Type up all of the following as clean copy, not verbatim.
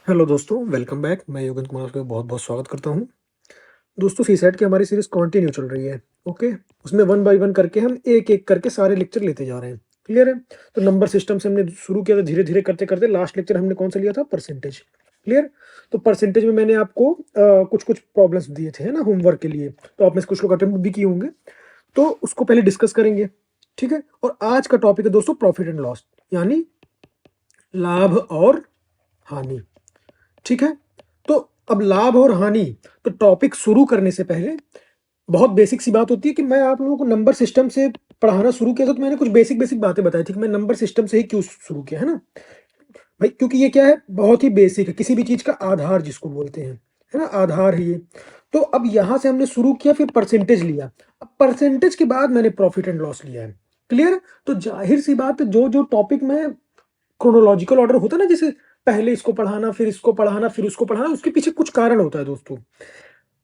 Hello दोस्तों, welcome back. मैं योगेंद्र कुमार का बहुत-बहुत स्वागत करता हूँ। दोस्तों, सीसैट की हमारी सीरीज़ कंटिन्यू चल रही है, ओके? उसमें वन बाय वन करके हम एक-एक करके सारे लेक्चर लेते जा रहे हैं, क्लियर है? तो नंबर सिस्टम से हमने शुरू किया था, धीरे-धीरे करते-करते लास्ट लेक्चर हमने कौन-सा लिया था? Percentage, clear? तो परसेंटेज में मैंने आपको कुछ-कुछ प्रॉब्लम्स दिए थे, है ना, होमवर्क के लिए। तो आप में से कुछ लोग अटेम्प्ट भी किए होंगे, तो उसको पहले डिस्कस करेंगे, ठीक है? और आज का टॉपिक है दोस्तों प्रॉफिट एंड लॉस, यानी लाभ और हानि। ठीक है? तो अब लाभ और हानि, तो टॉपिक शुरू करने से पहले बहुत बेसिक सी बात होती है कि मैं आप लोगों को नंबर सिस्टम से पढ़ाना शुरू किया था, तो मैंने कुछ बेसिक बातें बताई थी कि मैं नंबर सिस्टम से ही क्यों शुरू किया, है ना? भाई क्योंकि ये क्या है, बहुत ही बेसिक है, किसी भी चीज़ का आधार जिसको बोलते हैं, है ना? आधार है ये। तो अब यहाँ से हमने शुरू किया, फिर परसेंटेज लिया। अब परसेंटेज के बाद मैंने प्रॉफिट एंड लॉस लिया है। क्लियर? तो ज़ाहिर-सी बात है, जो-जो टॉपिक में क्रोनोलॉजिकल ऑर्डर होता है ना, जैसे पहले इसको पढ़ाना, फिर इसको पढ़ाना, फिर उसको पढ़ाना, उसके पीछे कुछ कारण होता है दोस्तों।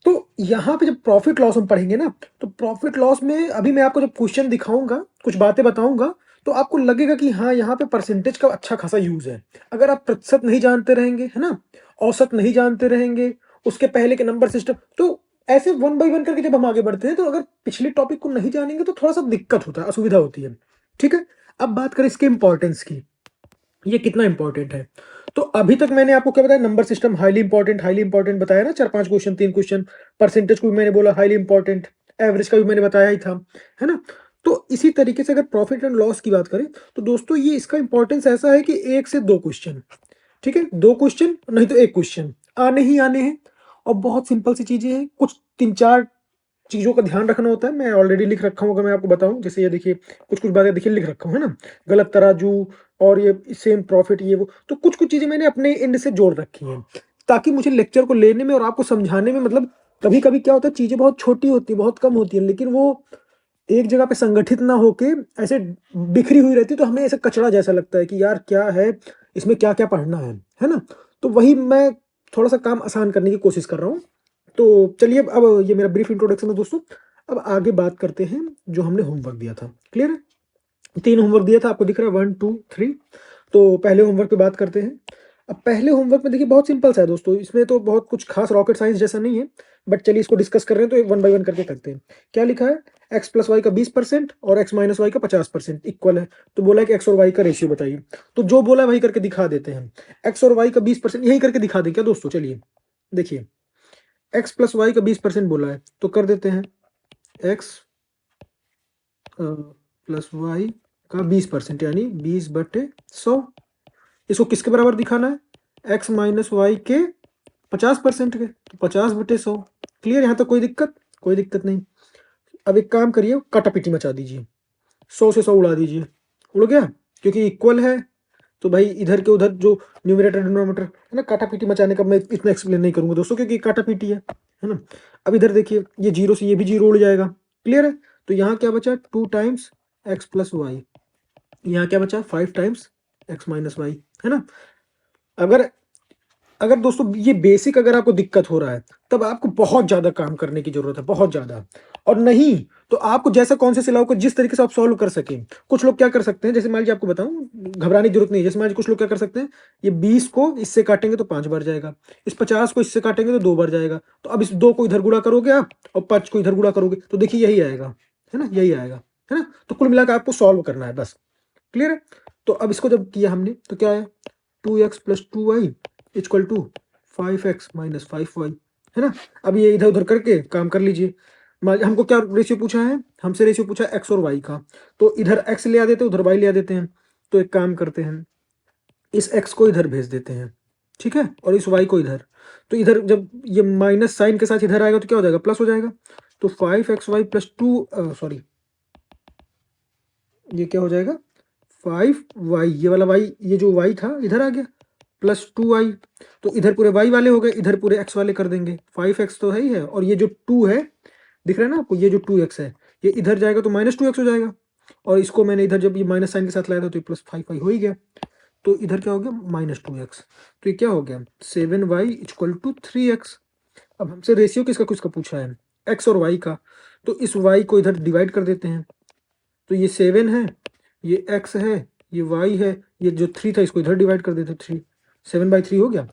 तो यहाँ पे जब प्रॉफिट लॉस हम पढ़ेंगे ना, तो प्रॉफिट लॉस में अभी मैं आपको जब क्वेश्चन दिखाऊँगा, कुछ बातें बताऊँगा, तो आपको लगेगा कि हाँ, यहाँ पे परसेंटेज का अच्छा खासा यूज़ है। अगर आप प्रतिशत नहीं जानते रहेंगे, है ना? औसत नहीं जानते रहेंगे, उसके पहले के नंबर सिस्टम, तो ऐसे वन बाय वन करके जब हम आगे बढ़ते हैं, तो अगर पिछले टॉपिक को नहीं जानेंगे, तो थोड़ा-सा दिक्कत होता है, असुविधा होती है। ठीक है? अब बात करें इसके इम्पोर्टेंस की। ये कितना इंपॉर्टेंट है। तो अभी तक मैंने आपको क्या बताया, नंबर सिस्टम हाइली इंपॉर्टेंट बताया ना, 4-5 क्वेश्चन, 3 क्वेश्चन। परसेंटेज को भी मैंने बोला हाइली इंपॉर्टेंट, एवरेज का भी मैंने बताया ही था, है ना? तो इसी तरीके से अगर प्रॉफिट एंड लॉस की बात करें, तो दोस्तों ये इसका इंपॉर्टेंस ऐसा है कि 1 से 2 क्वेश्चन, ठीक है? 2 क्वेश्चन नहीं तो 1 क्वेश्चन आने ही आने हैं, और बहुत सिंपल सी चीज़ें हैं। कुछ 3-4 चीज़ों का ध्यान रखना होता है, मैं ऑलरेडी लिख रखा हूँ, अगर मैं आपको बताऊँ, जैसे ये देखिए, कुछ-कुछ बातें देखिए लिख रखा हूँ, है ना? गलत तराजू और ये सेम प्रॉफिट, ये वो, तो कुछ-कुछ चीज़ें मैंने अपने एंड से जोड़ रखी हैं, ताकि मुझे लेक्चर को लेने में और आपको समझाने में, मतलब कभी-कभी क्या होता है, चीज़ें बहुत छोटी होती हैं, बहुत कम होती हैं, लेकिन वो एक जगह पे संगठित ना होके ऐसे बिखरी हुई रहती है, तो हमें ऐसा कचरा जैसा लगता है कि यार क्या है, इसमें क्या-क्या पढ़ना है ना? तो वही मैं थोड़ा-सा काम आसान करने की कोशिश कर रहा हूँ। तो चलिए, अब ये मेरा ब्रीफ इंट्रोडक्शन है दोस्तों। अब आगे बात करते हैं, जो हमने होमवर्क दिया था, क्लियर है? 3 होमवर्क दिया था, आपको दिख रहा है 1, 2, 3। तो पहले होमवर्क पे बात करते हैं। अब पहले होमवर्क में देखिए बहुत सिंपल सा है दोस्तों, इसमें तो बहुत कुछ खास रॉकेट साइंस जैसा नहीं है, बट चलिए इसको डिस्कस कर रहे हैं, तो वन बाय वन करके करते हैं। क्या लिखा है? x प्लस वाई का 20% और x माइनस वाई का 50% इक्वल है। तो बोला है कि x और y का रेशियो बताइए। तो जो बोला है वही करके दिखा देते हैं। x और y का 20% यही करके दिखा दें क्या दोस्तों? चलिए देखिए, x प्लस वाई का 20% बोला है, तो कर देते हैं x प्लस वाई का 20%, यानी 20/100। इसको किसके बराबर दिखाना है? x माइनस वाई के 50% के, तो 50/100। क्लियर? यहाँ तक कोई दिक्कत? कोई दिक्कत नहीं। अब एक काम करिए, काटापीटी मचा दीजिए, 100 से 100 उड़ा दीजिए। उड़ गया? क्योंकि इक्वल है, तो भाई इधर के उधर जो न्यूमरेटर डिनोमिनेटर है ना, काटापीटी मचाने का मैं इतना एक्सप्लेन नहीं करूंगा दोस्तों, क्योंकि काटापीटी है ना? अब इधर देखिए, ये जीरो से ये भी जीरो उड़ जाएगा। क्लियर है? तो यहाँ क्या बचा? 2 टाइम्स x प्लस वाई। यहाँ क्या बचा? 5 टाइम्स x माइनस वाई, है ना? अगर अगर दोस्तों ये बेसिक अगर आपको दिक्कत हो रहा है, तब आपको बहुत ज़्यादा काम करने की ज़रूरत है, बहुत ज़्यादा। और नहीं, तो आपको जैसा कौन से सिलाओ को जिस तरीके से आप सॉल्व कर सकें। कुछ लोग क्या कर सकते हैं, जैसे मान लीजिए आपको बताऊँ, घबराने की ज़रूरत नहीं है। जैसे मान लीजिए कुछ लोग क्या कर सकते हैं, ये 20 को इससे काटेंगे तो 5 बार जाएगा, इस 50 को इससे काटेंगे तो 2 बार जाएगा। तो अब इस 2 को इधर गुणा करोगे आप, और 5 को इधर गुणा करोगे, तो देखिए यही आएगा, है ना? यही आएगा, है ना? तो कुल मिलाकर आपको सॉल्व करना है बस। क्लियर है? तो अब इसको जब किया हमने, तो क्या आया? 2x plus 2y equal to 5x minus 5y, है ना? अब ये इधर उधर करके काम कर लीजिए। हमको क्या रेशियो पूछा है? हमसे रेशियो पूछा है x और y का, तो इधर x ले आ देते हैं, उधर y ले आ देते हैं। तो एक काम करते हैं, इस x को इधर भेज देते हैं, ठीक है? और इस y को इधर। तो इधर जब ये माइनस साइन के साथ इधर आएगा, तो क्या हो जाएगा? प्लस हो जाएगा। तो 5xy प्लस 2, सॉरी, ये क्या हो जाएगा? 5y, ये वाला y, ये जो y था इधर आ गया, प्लस 2y। तो इधर पूरे y वाले हो गए, इधर पूरे x वाले कर देंगे। 5x तो है ही है, और ये जो 2 है, दिख रहा है ना आपको, ये जो 2x है, ये इधर जाएगा तो माइनस 2x हो जाएगा। और इसको मैंने इधर जब ये माइनस साइन के साथ लाया था, तो ये प्लस 5y हो ही गया। तो इधर क्या हो गया? Minus 2x। तो ये क्या हो गया? 7y equal to 3x। अब हमसे रेशियो किसका किसका पूछा है? x और y का। तो इस y को इधर डिवाइड कर देते हैं, तो ये 7 है, ये x है, ये y है, ये जो 3 था इसको इधर डिवाइड कर देते, 3, 7/3 हो गया।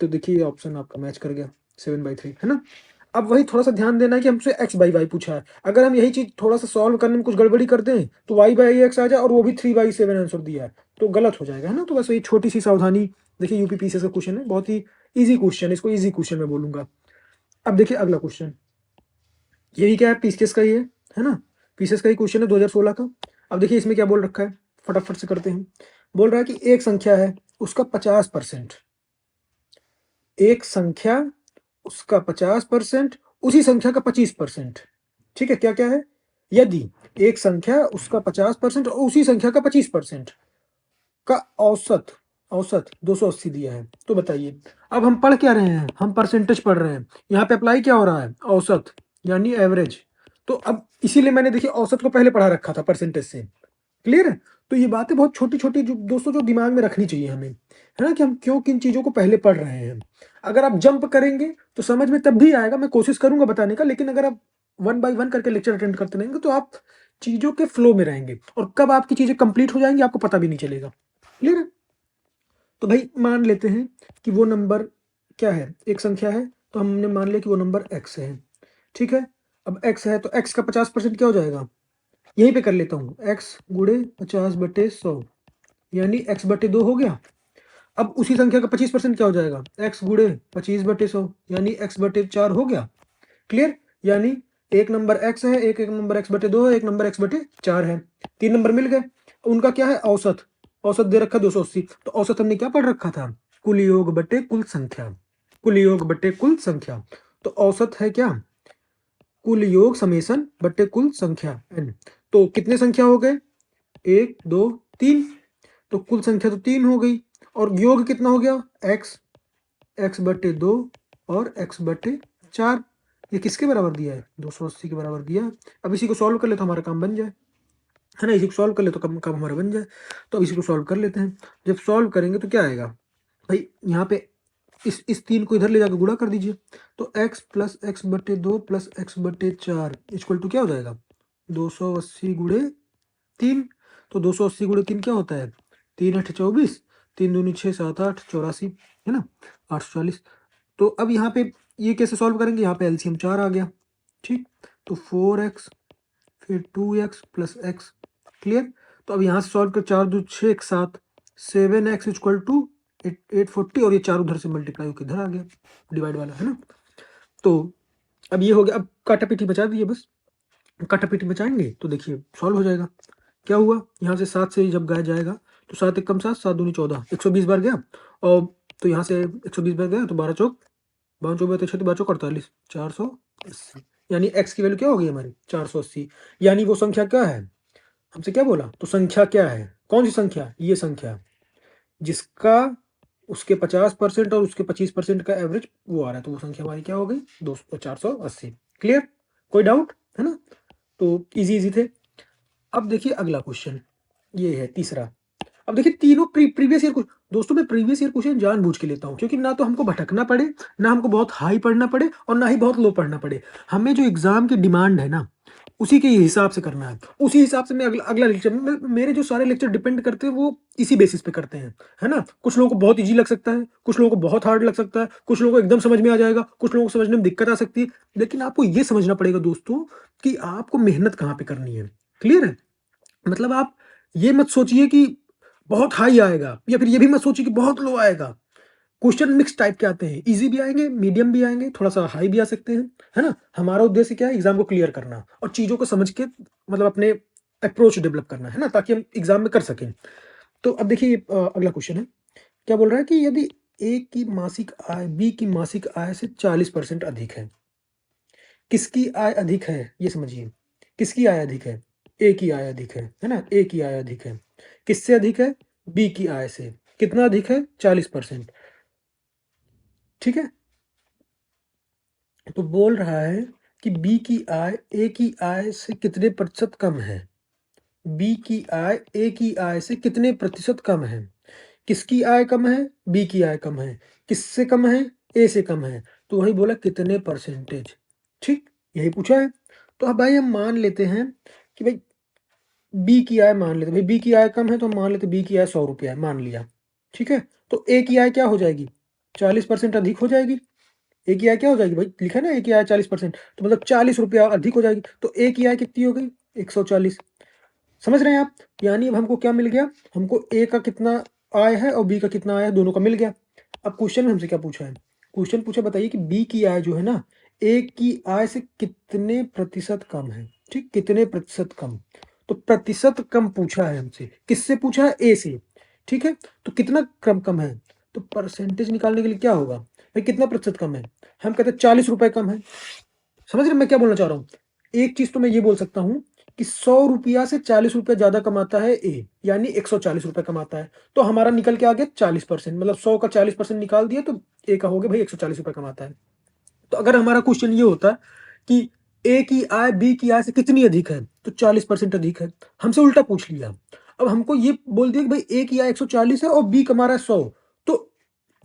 तो देखिए ये ऑप्शन आपका मैच कर गया 7/3, है ना। अब वही थोड़ा सा ध्यान देना है कि हमसे x/y पूछा है। अगर हम यही चीज थोड़ा सा सॉल्व करने में कुछ गड़बड़ी कर दें तो y/x आ जाए और वो भी 3/7 आंसर दिया है तो गलत हो जाएगा, है ना। तो बस वही छोटी सी सावधानी। देखिए यूपी पीसीएस का क्वेश्चन है, बहुत ही इजी क्वेश्चन है, इसको इजी क्वेश्चन में बोलूंगा। अब देखिए अगला क्वेश्चन, ये भी क्या है, पीसीएस का ही है ना। पीसीएस का ही क्वेश्चन है 2016 का। अब देखिए इसमें क्या बोल रखा है, फटाफट से करते हैं। बोल रहा है कि एक संख्या है उसका 50%, एक संख्या उसका 50%, उसी संख्या का 25%। ठीक है, क्या क्या है, यदि एक संख्या उसका 50% और उसी संख्या का 25% का औसत औसत 280 दिया है, तो बताइए। अब हम पढ़ क्या रहे हैं, हम परसेंटेज पढ़ रहे हैं, यहाँ पे अप्लाई क्या हो रहा है, औसत यानी एवरेज। तो अब इसीलिए मैंने देखिए औसत को पहले पढ़ा रखा था परसेंटेज से। क्लियर है। तो ये बातें बहुत छोटी छोटी जो दोस्तों जो दिमाग में रखनी चाहिए हमें, है ना, कि हम क्यों किन चीजों को पहले पढ़ रहे हैं। अगर आप जंप करेंगे तो समझ में तब भी आएगा, मैं कोशिश करूंगा बताने का, लेकिन अगर आप 1 बाय 1 करके लेक्चर अटेंड करते रहेंगे तो आप चीजों के फ्लो में रहेंगे और कब आपकी चीजें कंप्लीट हो जाएंगी आपको पता भी नहीं चलेगा। क्लियर है। तो भाई मान लेते हैं कि वो नंबर क्या है, एक संख्या है, तो हमने मान लिया कि वो नंबर x है। ठीक है, अब x है तो x का 50% क्या हो जाएगा, यहीं पे कर लेता हूँ, x गुणे 50/100 यानी x/2 हो गया। अब उसी संख्या का 25% क्या हो जाएगा, x गुणे 25/100 यानी x/4 हो गया। क्लियर। यानी एक नंबर x है, एक नंबर x/2 है, एक नंबर x/4 है, 3 नंबर मिल गए। उनका क्या है, औसत। औसत दे रखा 280, तो औसत हमने क्या पढ़ रखा था, कुल योग बटे कुल संख्या, कुल योग बटे कुल संख्या। तो औसत है क्या, कुल योग समेसन बटे कुल संख्या n। तो कितने संख्या हो गए, 1 2 3, तो कुल संख्या तो 3 हो गई और योग कितना हो गया, x/2 और x/4। ये किसके बराबर दिया है, 280 के बराबर दिया है। अब इसी को सॉल्व कर ले तो हमारा काम बन जाए, है ना, इसी को सॉल्व कर ले तो काम काम हमारा बन जाए। तो अब इसी को सॉल्व कर लेते हैं। जब सॉल्व करेंगे तो क्या आएगा भाई, यहाँ पे इस 3 को इधर ले जाकर गुणा कर दीजिए, तो x plus x/2 plus x/4 equal to क्या हो जाएगा, 280 गुणे 3। तो 280 गुणे 3 क्या होता है, 3 8 24, 3 दूनी 6 7 8 84, है ना, 840। तो अब यहाँ पे ये कैसे सॉल्व करेंगे, यहाँ पे एलसीएम 4 आ गया। ठीक, तो 4x फिर 2x प्लस x। क्लियर। तो अब यहाँ से सॉल्व कर, 4 2 6 1 7, 7x इक्वल टू 840 और ये 4 उधर से मल्टीप्लाई होकर इधर आ गया, डिवाइड वाला, है ना। तो अब ये हो गया, अब काटापीटी बचा दिए, बस काटापीटी बचाएंगे तो देखिए सॉल्व हो जाएगा। क्या हुआ, यहाँ से 7 से जब गाया जाएगा तो 7 1 कम 7, 7 दूनी 14, 120 बार गया। और तो यहाँ से 120 बार गया तो 12 चौक 12 चौक 12 चौक 48, 480। यानी x की वैल्यू क्या हो गई हमारी, 480। यानी वो संख्या क्या है, हमसे क्या बोला, तो संख्या क्या है, कौन सी संख्या, ये संख्या जिसका उसके 50% और उसके 25% का एवरेज वो आ रहा है, तो वो संख्या हमारी क्या हो गई, 480। क्लियर, कोई डाउट, है ना। तो इजी इजी थे। अब देखिए अगला क्वेश्चन, ये है तीसरा। अब देखिए तीनों प्रीवियस ईयर क्वेश्चन, दोस्तों मैं प्रीवियस ईयर क्वेश्चन जानबूझ के लेता हूँ क्योंकि ना तो हमको भटकना पड़े, ना हमको बहुत हाई पढ़ना पड़े और ना ही बहुत लो पढ़ना पड़े। हमें जो एग्जाम की डिमांड है ना उसी के हिसाब से करना है, उसी हिसाब से मैं अगला लेक्चर, मेरे जो सारे लेक्चर डिपेंड करते हैं वो इसी बेसिस पे करते हैं, है ना। कुछ लोगों को बहुत इजी लग सकता है, कुछ लोगों को बहुत हार्ड लग सकता है, कुछ लोगों को एकदम समझ में आ जाएगा, कुछ लोगों को समझने में दिक्कत आ सकती है। लेकिन आपको ये समझना पड़ेगा दोस्तों कि आपको मेहनत कहाँ पे करनी है। क्लियर है। मतलब आप ये मत सोचिए कि बहुत हाई आएगा या फिर ये भी मत सोचिए कि बहुत लो आएगा। क्वेश्चन मिक्स टाइप के आते हैं, इजी भी आएंगे, मीडियम भी आएंगे, थोड़ा सा हाई भी आ सकते हैं, है ना। हमारा उद्देश्य क्या है, एग्जाम को क्लियर करना और चीजों को समझ के मतलब अपने अप्रोच डेवलप करना, है ना, ताकि हम एग्जाम में कर सकें। तो अब देखिए अगला क्वेश्चन है, क्या बोल रहा है कि यदि ए की मासिक आय बी की मासिक आय से 40% अधिक है, किसकी आय अधिक है, ये समझिए, किसकी आय अधिक है, ए की आय अधिक है ना, ए की आय अधिक है, किससे अधिक है, बी की आय से। कितना अधिक है, 40%। ठीक है, तो बोल रहा है कि बी की आय ए की आय से कितने प्रतिशत कम है, बी की आय ए की आय से कितने प्रतिशत कम है। किसकी आय कम है, बी की आय कम है, किससे कम है, ए से कम है, तो वही बोला कितने परसेंटेज। ठीक, यही पूछा है। तो अब भाई हम मान लेते हैं कि भाई बी की आय मान लेते, भाई बी की आय कम है तो हम मान लेते बी की आय 100 रुपया है, मान लिया। ठीक है, तो ए की आय क्या हो जाएगी, 40% अधिक हो जाएगी। ए की आय क्या हो जाएगी भाई, लिखा है ना ए की आय 40%, तो मतलब 40 रुपया अधिक हो जाएगी। तो ए की आय कितनी हो गई 140। समझ रहे हैं आप? यानी अब हमको क्या मिल गया, हमको ए का कितना आय है और बी का कितना आय है, दोनों का मिल गया। अब क्वेश्चन में हमसे क्या पूछा है, क्वेश्चन पूछा बताइए कि बी की आय जो है ना ए की आय से कितने प्रतिशत कम है। ठीक, कितने प्रतिशत कम, तो प्रतिशत कम पूछा है हमसे। किससे पूछा है, ए से। ठीक है, तो कितना कम कम है, तो परसेंटेज निकालने के लिए क्या होगा भाई, कितना प्रतिशत कम है, हम कहते हैं 40 रुपए कम है। समझ रहे मैं क्या बोलना चाह रहा हूँ? एक चीज तो मैं ये बोल सकता हूँ कि 100 रुपया से 40 रुपया ज्यादा कमाता है ए, यानी 140 रुपये कमाता है। तो हमारा निकल के आ गया 40%, मतलब 100 का 40% निकाल दिया तो ए का हो गया भाई 140 रुपये कमाता है। तो अगर हमारा क्वेश्चन ये होता कि ए की आय बी की आय से कितनी अधिक है, तो 40% अधिक है। हमसे उल्टा पूछ लिया। अब हमको ये बोल दिया कि भाई ए की आय 140 है और बी कमा रहा है 100, तो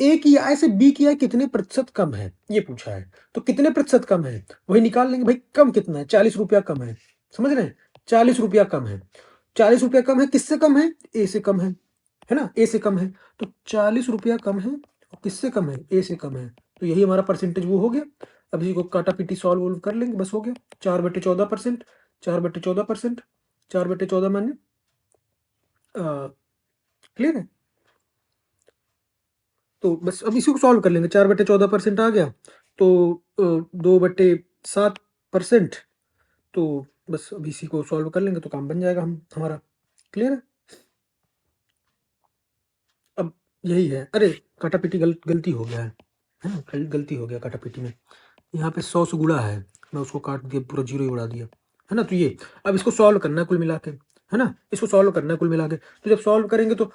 ए की आय से बी की आय कितने प्रतिशत कम है, ये पूछा है। तो कितने प्रतिशत कम है वही निकाल लेंगे भाई, कम कितना है, 40 रुपया कम है। समझ रहे हैं, 40 रुपया कम है। 40 रुपया कम है, किससे कम है, ए से कम है ना, ए से कम है। तो 40 रुपया कम है, किससे कम है, ए से कम है। तो यही हमारा परसेंटेज वो हो गया। अब इसी को काटा पीटी सॉल्व वोल्व कर लेंगे, बस हो गया 4/14%। 4/14%, 4/14 माने क्लियर है। तो बस अब इसी को सॉल्व कर लेंगे, 4/14% आ गया, तो 2/7%। तो बस अब इसी को सॉल्व कर लेंगे तो काम बन जाएगा हमारा। क्लियर है। अब यही है, अरे काटापीटी गलती हो गया है ना, गलती हो गया काटापीटी में। यहाँ पे 100 से गुणा है, मैं उसको काट दिया, पूरा जीरो ही उड़ा दिया, है ना। तो ये अब इसको सॉल्व करना है कुल मिला के, है ना, इसको सॉल्व करना है कुल मिला के। तो जब सॉल्व करेंगे तो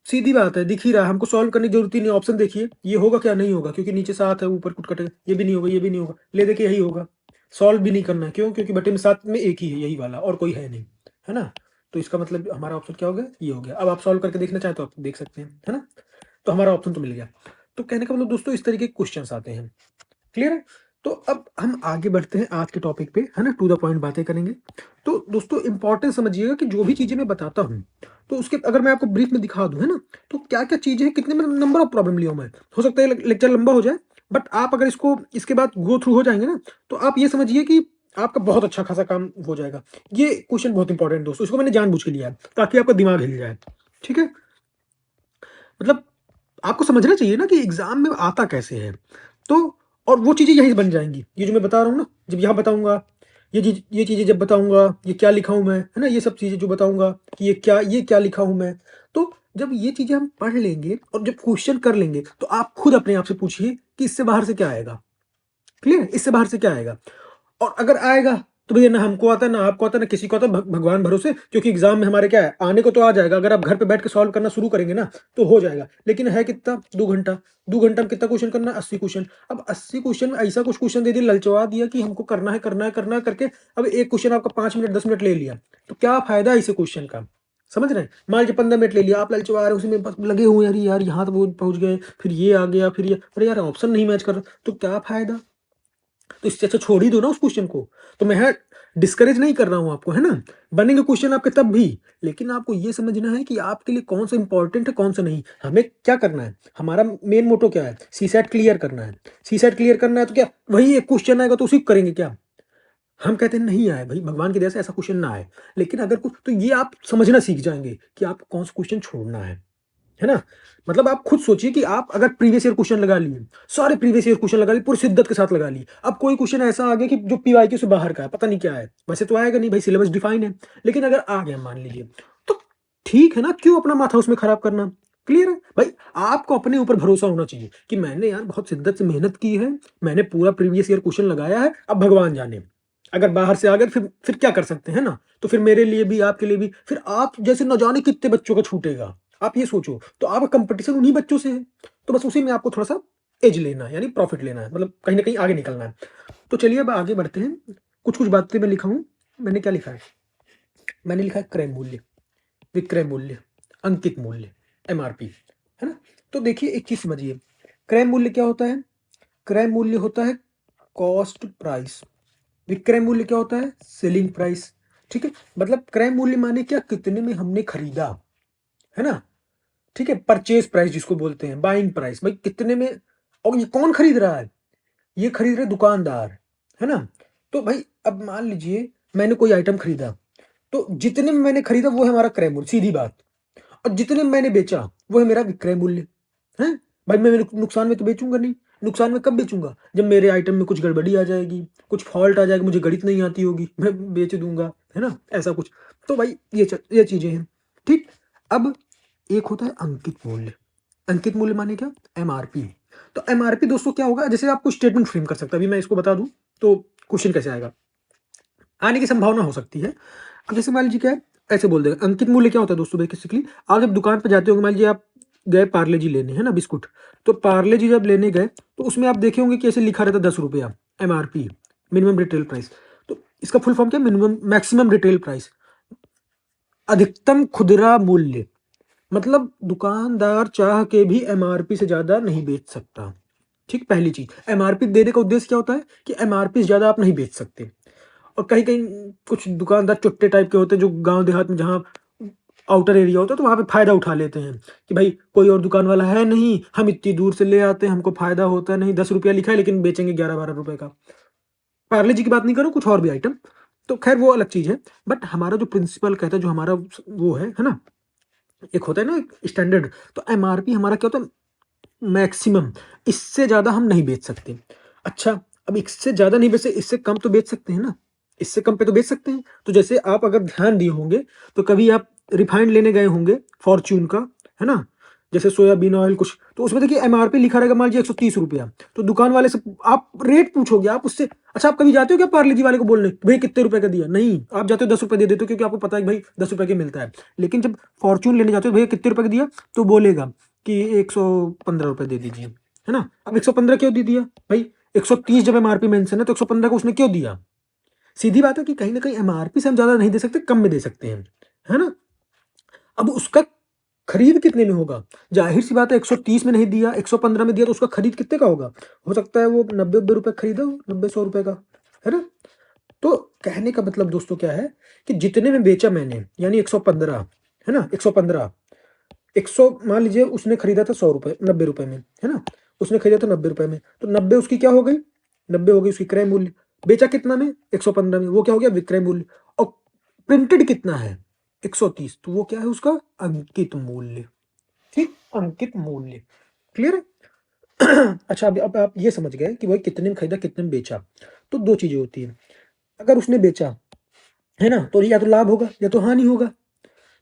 सीधी बात है, दिख ही रहा है, हमको सॉल्व करने की जरूरत ही नहीं। ऑप्शन देखिए, ये होगा क्या, नहीं होगा, क्योंकि नीचे 7 है, ऊपर कुछ कटेगा, ये भी नहीं होगा, ये भी नहीं होगा, ले देखिए यही होगा। सॉल्व भी नहीं करना है, क्यों, क्योंकि बटे में 7 में एक ही है, यही वाला, और कोई है नहीं, है ना। तो इसका मतलब हमारा ऑप्शन क्या हो गया, ये हो गया। अब आप सॉल्व करके देखना चाहें तो आप देख सकते हैं, है ना। तो हमारा ऑप्शन तो मिल गया। तो कहने का मतलब दोस्तों इस तरीके के क्वेश्चन आते हैं। क्लियर है। तो अब हम आगे बढ़ते हैं आज के टॉपिक पे, है ना, टू द पॉइंट बातें करेंगे। तो दोस्तों इंपॉर्टेंस समझिएगा कि जो भी चीजें मैं बताता हूँ, तो उसके अगर मैं आपको ब्रीफ में दिखा दूं, है ना, तो क्या क्या चीजें हैं, कितने मतलब नंबर ऑफ प्रॉब्लम लिया हूं मैं। हो सकता है लेक्चर लंबा हो जाए, बट आप अगर इसको इसके बाद गो थ्रू हो जाएंगे ना, तो आप ये समझिए कि आपका बहुत अच्छा खासा काम हो जाएगा। ये क्वेश्चन बहुत इंपॉर्टेंट दोस्तों, इसको मैंने जानबूझ के लिया है ताकि आपका दिमाग हिल जाए। ठीक है, मतलब आपको समझना चाहिए ना कि एग्जाम में आता कैसे है। तो और वो चीजें यहीं से बन जाएंगी, ये जो मैं बता रहा हूँ ना, जब यहाँ बताऊंगा, ये चीजें जब बताऊंगा, ये क्या लिखा हूं मैं, है ना, ये सब चीजें जो बताऊंगा कि ये क्या लिखा हूं मैं। तो जब ये चीजें हम पढ़ लेंगे और जब क्वेश्चन कर लेंगे, तो आप खुद अपने आप से पूछिए कि इससे बाहर से क्या आएगा। क्लियर, इससे बाहर से क्या आएगा। और अगर आएगा तो भैया ना हमको आता है, ना आपको आता है, ना किसी को आता है, भगवान भरोसे, क्योंकि एग्जाम में हमारे क्या है, आने को तो आ जाएगा। अगर आप घर पे बैठ के सॉल्व करना शुरू करेंगे ना तो हो जाएगा, लेकिन है कितना, 2 घंटा। 2 घंटा में कितना क्वेश्चन करना है, 80 क्वेश्चन। अब 80 क्वेश्चन में ऐसा कुछ क्वेश्चन दे दिया, ललचवा दिया कि हमको करना है करना है करना है करके, अब एक क्वेश्चन आपका 5 मिनट 10 मिनट ले लिया, तो क्या फायदा है इसे क्वेश्चन का। समझ रहे हैं, मान लीजिए 15 मिनट ले लिया, आप ललचवा रहे हो, उसी में बस लगे हुए हैं, अरे यार यहाँ तो वो पहुंच गए, फिर ये आ गया, फिर ये, अरे यार ऑप्शन नहीं मैच कर रहा, तो क्या फायदा। तो इससे अच्छा छोड़ ही दो ना उस क्वेश्चन को। तो मैं डिस्करेज नहीं कर रहा हूं आपको, है ना, बनेंगे क्वेश्चन आपके तब भी, लेकिन आपको ये समझना है कि आपके लिए कौन सा इंपॉर्टेंट है कौन सा नहीं। हमें क्या करना है, हमारा मेन मोटो क्या है, सी सेट क्लियर करना है। सी सेट क्लियर करना है तो क्या वही एक क्वेश्चन आएगा तो उसी को करेंगे क्या। हम कहते हैं नहीं आए भाई, भगवान की दया से ऐसा क्वेश्चन ना आए, लेकिन अगर कुछ तो ये आप समझना सीख जाएंगे कि आप कौन सा क्वेश्चन छोड़ना है ना। मतलब आप खुद सोचिए कि आप अगर प्रीवियस ईयर क्वेश्चन लगा लिए, सारे प्रीवियस ईयर क्वेश्चन लगा लिए, पूरी शिद्दत के साथ लगा लिए, अब कोई क्वेश्चन ऐसा आ गया कि जो पीवाईक्यू से बाहर का है, पता नहीं क्या है, वैसे तो आएगा नहीं भाई, सिलेबस डिफाइन है, लेकिन अगर आ गया मान लीजिए, तो ठीक है ना, क्यों अपना माथा उसमें खराब करना। क्लियर है भाई, आपको अपने ऊपर भरोसा होना चाहिए कि मैंने यार बहुत शिद्दत से मेहनत की है, मैंने पूरा प्रीवियस ईयर क्वेश्चन लगाया है, अब भगवान जाने अगर बाहर से आ गए फिर क्या कर सकते हैं ना। तो फिर मेरे लिए भी आपके लिए भी, फिर आप जैसे न जाने कितने बच्चों का छूटेगा। आप ये सोचो, तो आपका कंपटीशन उन्हीं बच्चों से है, तो बस उसी में आपको थोड़ा सा एज लेना है, यानी प्रॉफिट लेना है, मतलब कहीं ना कहीं आगे निकलना है। तो चलिए अब आगे बढ़ते हैं। कुछ कुछ बातें मैं लिखा हूं, मैंने क्या लिखा है, मैंने लिखा है क्रय मूल्य, विक्रय मूल्य, अंकित मूल्य, एमआरपी, है ना। तो देखिए एक चीज समझिए, क्रय मूल्य क्या होता है, क्रय मूल्य होता है कॉस्ट प्राइस, विक्रय मूल्य क्या होता है, सेलिंग प्राइस। ठीक है, मतलब क्रय मूल्य माने क्या, कितने में हमने खरीदा, है ना, ठीक है, परचेज प्राइस जिसको बोलते हैं, बाइंग प्राइस, भाई कितने में, और ये कौन खरीद रहा है, ये खरीद रहे दुकानदार, है ना। तो भाई अब मान लीजिए मैंने कोई आइटम खरीदा, तो जितने में मैंने खरीदा वो है हमारा क्रय मूल्य, सीधी बात, और जितने में मैंने बेचा वो है मेरा विक्रय मूल्य, है। भाई मैं नुकसान में तो बेचूंगा नहीं, नुकसान में कब बेचूंगा, जब मेरे आइटम में कुछ गड़बड़ी आ जाएगी, कुछ फॉल्ट आ जाएगा, मुझे गणित नहीं आती होगी, मैं बेच दूंगा, है ना, ऐसा कुछ। तो भाई ये चीजें हैं, ठीक। अब एक होता है अंकित मूल्य। अंकित मूल्य माने क्या, एमआरपी। तो एमआरपी दोस्तों क्या होगा, जैसे आपको स्टेटमेंट फ्रेम कर सकता है, अभी मैं इसको बता दूं तो क्वेश्चन कैसे आएगा, आने की संभावना हो सकती है। अब जैसे मान लीजिए क्या है, ऐसे बोल देगा अंकित मूल्य क्या होता है दोस्तों, बेसिकली आप जब दुकान पर जाते होंगे, मान लीजिए आप गए पार्ले जी लेने, है ना, बिस्कुट, तो पार्ले जी जब लेने गए तो उसमें आप देखे होंगे कि ऐसे लिखा रहता 10 रुपया एमआरपी, मिनिमम रिटेल प्राइस। तो इसका फुल फॉर्म क्या, मिनिमम मैक्सिमम रिटेल प्राइस, अधिकतम खुदरा मूल्य, मतलब दुकानदार चाह के भी एमआरपी से ज्यादा नहीं बेच सकता। ठीक, पहली चीज, एमआरपी देने का उद्देश्य क्या होता है कि एमआरपी से ज्यादा आप नहीं बेच सकते। और कहीं कहीं कुछ दुकानदार चुट्टे टाइप के होते हैं, जो गांव देहात में जहाँ आउटर एरिया होता है, तो वहां पे फायदा उठा लेते हैं कि भाई कोई और दुकान वाला है नहीं, हम इतनी दूर से ले आते हैं, हमको फायदा होता नहीं, 10 रुपया लिखा है लेकिन बेचेंगे 11-12 रुपए का। पार्ले जी की बात नहीं करूँ, कुछ और भी आइटम, तो खैर वो अलग चीज है। बट हमारा जो प्रिंसिपल कहता है, जो हमारा वो है ना, एक होता है ना स्टैंडर्ड, तो एमआरपी हमारा क्या होता है, मैक्सिमम, इससे ज्यादा हम नहीं बेच सकते। अच्छा, अब इससे ज्यादा नहीं बेच सकते, इससे कम तो बेच सकते हैं ना, इससे कम पे तो बेच सकते हैं। तो जैसे आप अगर ध्यान दिए होंगे तो कभी आप रिफाइंड लेने गए होंगे फॉर्च्यून का, है ना, जैसे सोयाबीन ऑयल कुछ, तो उसमें देखिए एमआरपी लिखा रहेगा मान लीजिए 130 रुपया, तो दुकान वाले से आप रेट पूछोगे, आप उससे, अच्छा आप कभी जाते हो क्या पार्ले जी वाले को बोलने, भैया कितने रुपए का दिया, नहीं, आप जाते हो 10 रुपए दे देते हो, क्योंकि आपको पता है कि भाई 10 रुपए का मिलता है। लेकिन जब फॉर्च्यून लेने जाते हो, भैया कितने रुपए का दिया, तो बोलेगा कि 115 रुपए दे दीजिए, है ना। अब 115 क्यों दे दिया भाई, 130 जब एमआरपी मेंशन है तो 115 को उसने क्यों दिया, सीधी बात है कि कहीं ना कहीं एमआरपी से हम ज्यादा नहीं दे सकते, कम में दे सकते हैं, है ना। अब उसका खरीद कितने में होगा, जाहिर सी बात है 130 में नहीं दिया, 115 में दिया, तो उसका खरीद कितने का होगा, हो सकता है वो 90-90 रुपए खरीदा हो, 90-100 रुपए का, है ना। तो कहने का मतलब दोस्तों क्या है कि जितने में बेचा मैंने, यानी 115, है ना, 115, 100 मान लीजिए उसने खरीदा था 100 रुपए, 90 रुपए में, है ना, उसने खरीदा था 90 रुपए में, तो 90 उसकी क्या हो गई, 90 हो गई उसकी क्रय मूल्य। बेचा कितना में, 115 में, वो क्या हो गया विक्रय मूल्य। और प्रिंटेड कितना है, 130, तो वो क्या है उसका अंकित मूल्य। ठीक, अंकित मूल्य, क्लियर है। अच्छा, अब आप ये समझ गए कि भाई कितने में खरीदा कितने में बेचा। तो दो चीजें होती है, अगर उसने बेचा, है ना, तो या तो लाभ होगा या तो हानि होगा।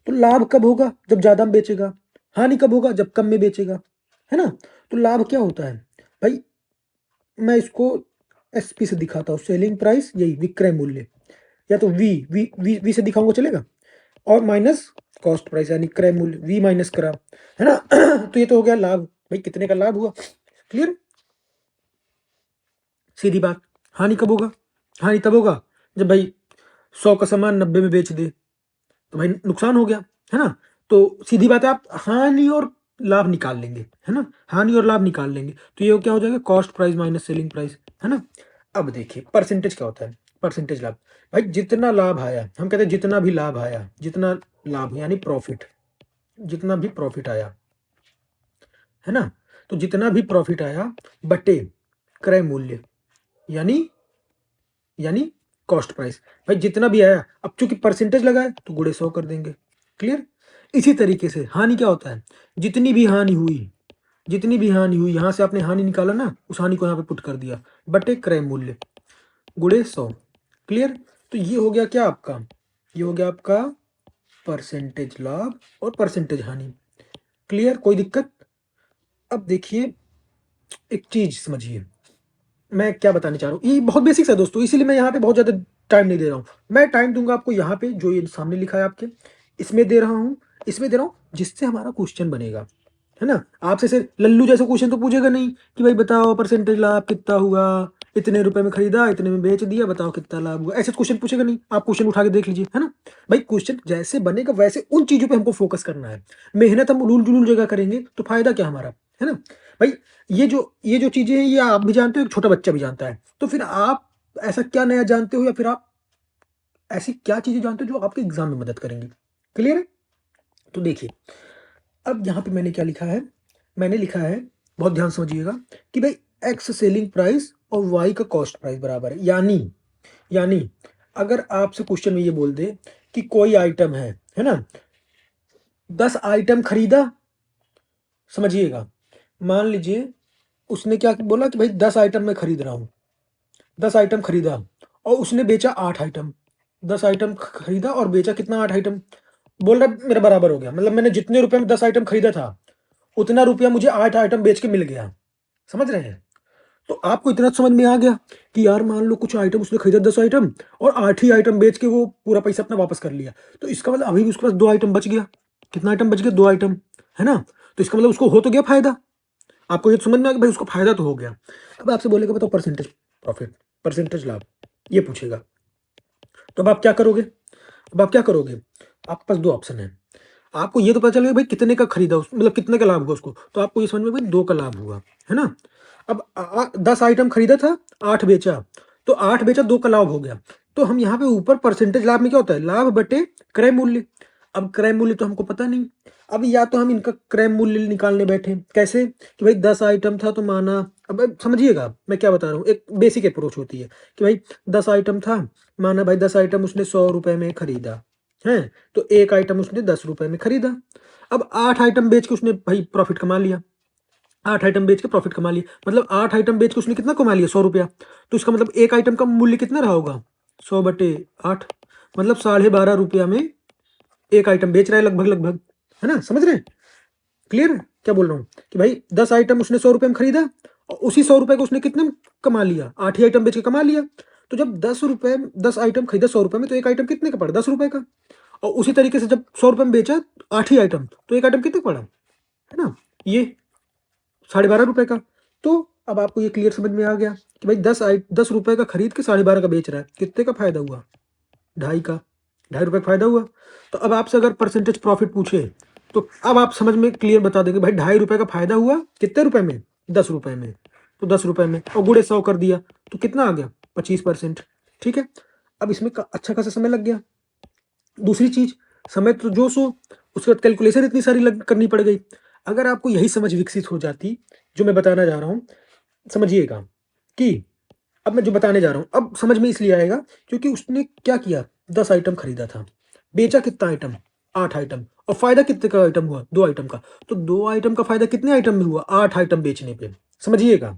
तो लाभ कब होगा, जब ज्यादा में बेचेगा, हानि कब होगा, जब कम में बेचेगा, है ना। तो लाभ क्या होता है भाई, मैं इसको एसपी से दिखाता हूँ, सेलिंग प्राइस, यही विक्रय मूल्य, या तो वी से दिखाऊंगा चलेगा, और माइनस कॉस्ट प्राइस, यानी क्रय मूल्य, वी माइनस करा, है ना। तो ये तो हो गया लाभ, भाई कितने का लाभ हुआ, क्लियर, सीधी बात। हानि कब होगा, हानि तब होगा जब भाई 100 का सामान 90 में बेच दे, तो भाई नुकसान हो गया, है ना। तो सीधी बात है, आप हानि और लाभ निकाल लेंगे, है ना, हानि और लाभ निकाल लेंगे, तो ये क्या हो जाएगा, cost price minus selling price, है ना। अब देखिए परसेंटेज क्या होता है, परसेंटेज लाभ, भाई जितना लाभ आया, हम कहते हैं जितना भी लाभ आया, जितना लाभ यानी प्रॉफिट, जितना भी प्रॉफिट आया, है ना, तो जितना भी प्रॉफिट आया बटे क्रय मूल्य, यानी यानी कॉस्ट प्राइस, भाई जितना भी आया, अब चूंकि परसेंटेज लगा है तो गुणे 100 कर देंगे, क्लियर। इसी तरीके से हानि क्या होता है, जितनी भी हानि हुई, जितनी भी हानि हुई, यहां से आपने हानि निकाला ना, उस हानि को यहाँ पे पुट कर दिया, बटे क्रय मूल्य गुणे 100, क्लियर। तो ये हो गया क्या आपका, ये हो गया आपका परसेंटेज लाभ और परसेंटेज हानि, क्लियर, कोई दिक्कत। अब देखिए एक चीज समझिए, मैं क्या बताने चाह रहा हूँ, ये बहुत बेसिक्स है दोस्तों, इसीलिए मैं यहाँ पे बहुत ज्यादा टाइम नहीं दे रहा हूँ। मैं टाइम दूंगा आपको यहाँ पे, जो ये सामने लिखा है आपके, इसमें दे रहा हूँ, इसमें दे रहा हूँ, जिससे हमारा क्वेश्चन बनेगा, है ना। आपसे सिर्फ लल्लू जैसा क्वेश्चन तो पूछेगा नहीं कि भाई बताओ परसेंटेज लाभ कितना हुआ, इतने रुपए में खरीदा, इतने में बेच दिया, बताओ कितना लाभ हुआ, ऐसे क्वेश्चन पूछेगा नहीं। आप क्वेश्चन उठा के देख लीजिए, है ना। भाई क्वेश्चन जैसे बनेगा वैसे उन चीजों पे हमको फोकस करना है, मेहनत हम उलूल जुलूल जगह करेंगे तो फायदा क्या हमारा, है ना। भाई ये जो चीजें हैं, ये आप भी जानते हो, एक छोटा बच्चा भी जानता है, तो फिर आप ऐसा क्या नया जानते हो, या फिर आप ऐसी क्या चीजें जानते हो जो आपके एग्जाम में मदद करेंगी, क्लियर है। तो देखिए अब यहाँ पे मैंने क्या लिखा है, मैंने लिखा है, बहुत ध्यान से समझिएगा, कि भाई एक्स सेलिंग प्राइस और वाई का कॉस्ट प्राइस बराबर है। यानी अगर आपसे क्वेश्चन में ये बोल दे कि कोई आइटम है ना, 10 आइटम खरीदा, समझिएगा, मान लीजिए उसने क्या बोला कि भाई 10 आइटम मैं खरीद रहा हूँ, 10 आइटम खरीदा और उसने बेचा 8 आइटम, 10 आइटम खरीदा और बेचा कितना, 8 आइटम, बोल रहा मेरा बराबर हो गया, मतलब मैंने जितने रुपए में 10 आइटम खरीदा था उतना रुपया मुझे 8 आइटम बेच के मिल गया। समझ रहे हैं? तो आपको इतना समझ में आ गया कि यार मान लो कुछ आइटम उसने खरीदा 10 आइटम और 8 ही आइटम बेच के वो पूरा पैसा अपना वापस कर लिया, तो इसका मतलब अभी भी उसके पास 2 आइटम बच गया। कितना आइटम बच गया, 2 आइटम, है ना? तो इसका मतलब उसको हो तो गया फायदा। आपको ये समझ में आ गया भाई उसको फायदा तो हो गया। अब आपसे बोलेगा बताओ परसेंटेज प्रॉफिट, परसेंटेज लाभ, ये पूछेगा। तो अब आप क्या करोगे, आपके पास 2 ऑप्शन है। आपको ये तो पता चल गया भाई कितने का खरीदा, मतलब कितने का लाभ हुआ उसको, तो आपको ये समझ में भाई 2 का लाभ हुआ, है ना? अब 10 आइटम खरीदा था, 8 बेचा, तो 8 बेचा 2 का लाभ हो गया। तो हम यहाँ पे ऊपर परसेंटेज लाभ में क्या होता है, लाभ बटे क्रय मूल्य। अब क्रय मूल्य तो हमको पता नहीं। अब या तो हम इनका क्रय मूल्य निकालने बैठे, कैसे कि भाई 10 आइटम था तो माना, अब समझिएगा मैं क्या बता रहा हूँ, एक बेसिक अप्रोच होती है कि भाई 10 आइटम था, माना भाई 10 आइटम उसने 100 रुपए में खरीदा है, तो एक आइटम उसने 10 रुपए में खरीदा। अब 8 आइटम बेच के उसने भाई प्रॉफिट कमा लिया, 8 आइटम बेच के प्रॉफिट कमा लिया, मतलब 8 आइटम बेच के उसने कितना कमा लिया, 100 रुपया। तो इसका मतलब एक आइटम का मूल्य कितना रहा होगा, 100/8, मतलब 12.5 रुपया में एक आइटम बेच रहा है लगभग लगभग, है ना? समझ रहे हैं? क्लियर है क्या बोल रहा हूँ, कि भाई 10 आइटम उसने 100 रुपए में खरीदा और उसी 100 रुपए को उसने कितने में कमा लिया, 8 ही आइटम बेच के कमा लिया। तो जब 10 आइटम खरीदा 100 रुपए में, तो एक आइटम कितने का पड़ा, 10 रुपए का। और उसी तरीके से जब 100 रुपए में बेचा 8 ही आइटम, तो एक आइटम कितने का पड़ा, है ना, ये 12.5 रुपए का। तो अब आपको ये क्लियर समझ में आ गया कि भाई 10 रुपए का खरीद के 12.5 का बेच रहा है, कितने का फायदा हुआ, 2.5 का, 2.5 रुपए का फायदा हुआ। तो अब आपसे अगर परसेंटेज प्रॉफिट पूछे तो अब आप समझ में क्लियर बता देंगे भाई 2.5 रुपए का फायदा हुआ कितने रुपए में, 10 रुपए में, तो 10 रुपए में और गुड़े 100 कर दिया तो कितना आ गया, 25%। ठीक है, अब इसमें अच्छा खासा समय लग गया। दूसरी चीज, समय तो जो सो, उसके बाद कैलकुलेशन इतनी सारी करनी पड़ गई। अगर आपको यही समझ विकसित हो जाती जो मैं बताना जा रहा हूँ, समझिएगा कि अब मैं जो बताने जा रहा हूँ अब समझ में इसलिए आएगा क्योंकि उसने क्या किया, 10 आइटम खरीदा था, बेचा कितना आइटम, 8 आइटम, और फायदा कितने का आइटम हुआ, 2 आइटम का। तो 2 आइटम का फायदा कितने आइटम में हुआ, 8 आइटम बेचने पे। समझिएगा,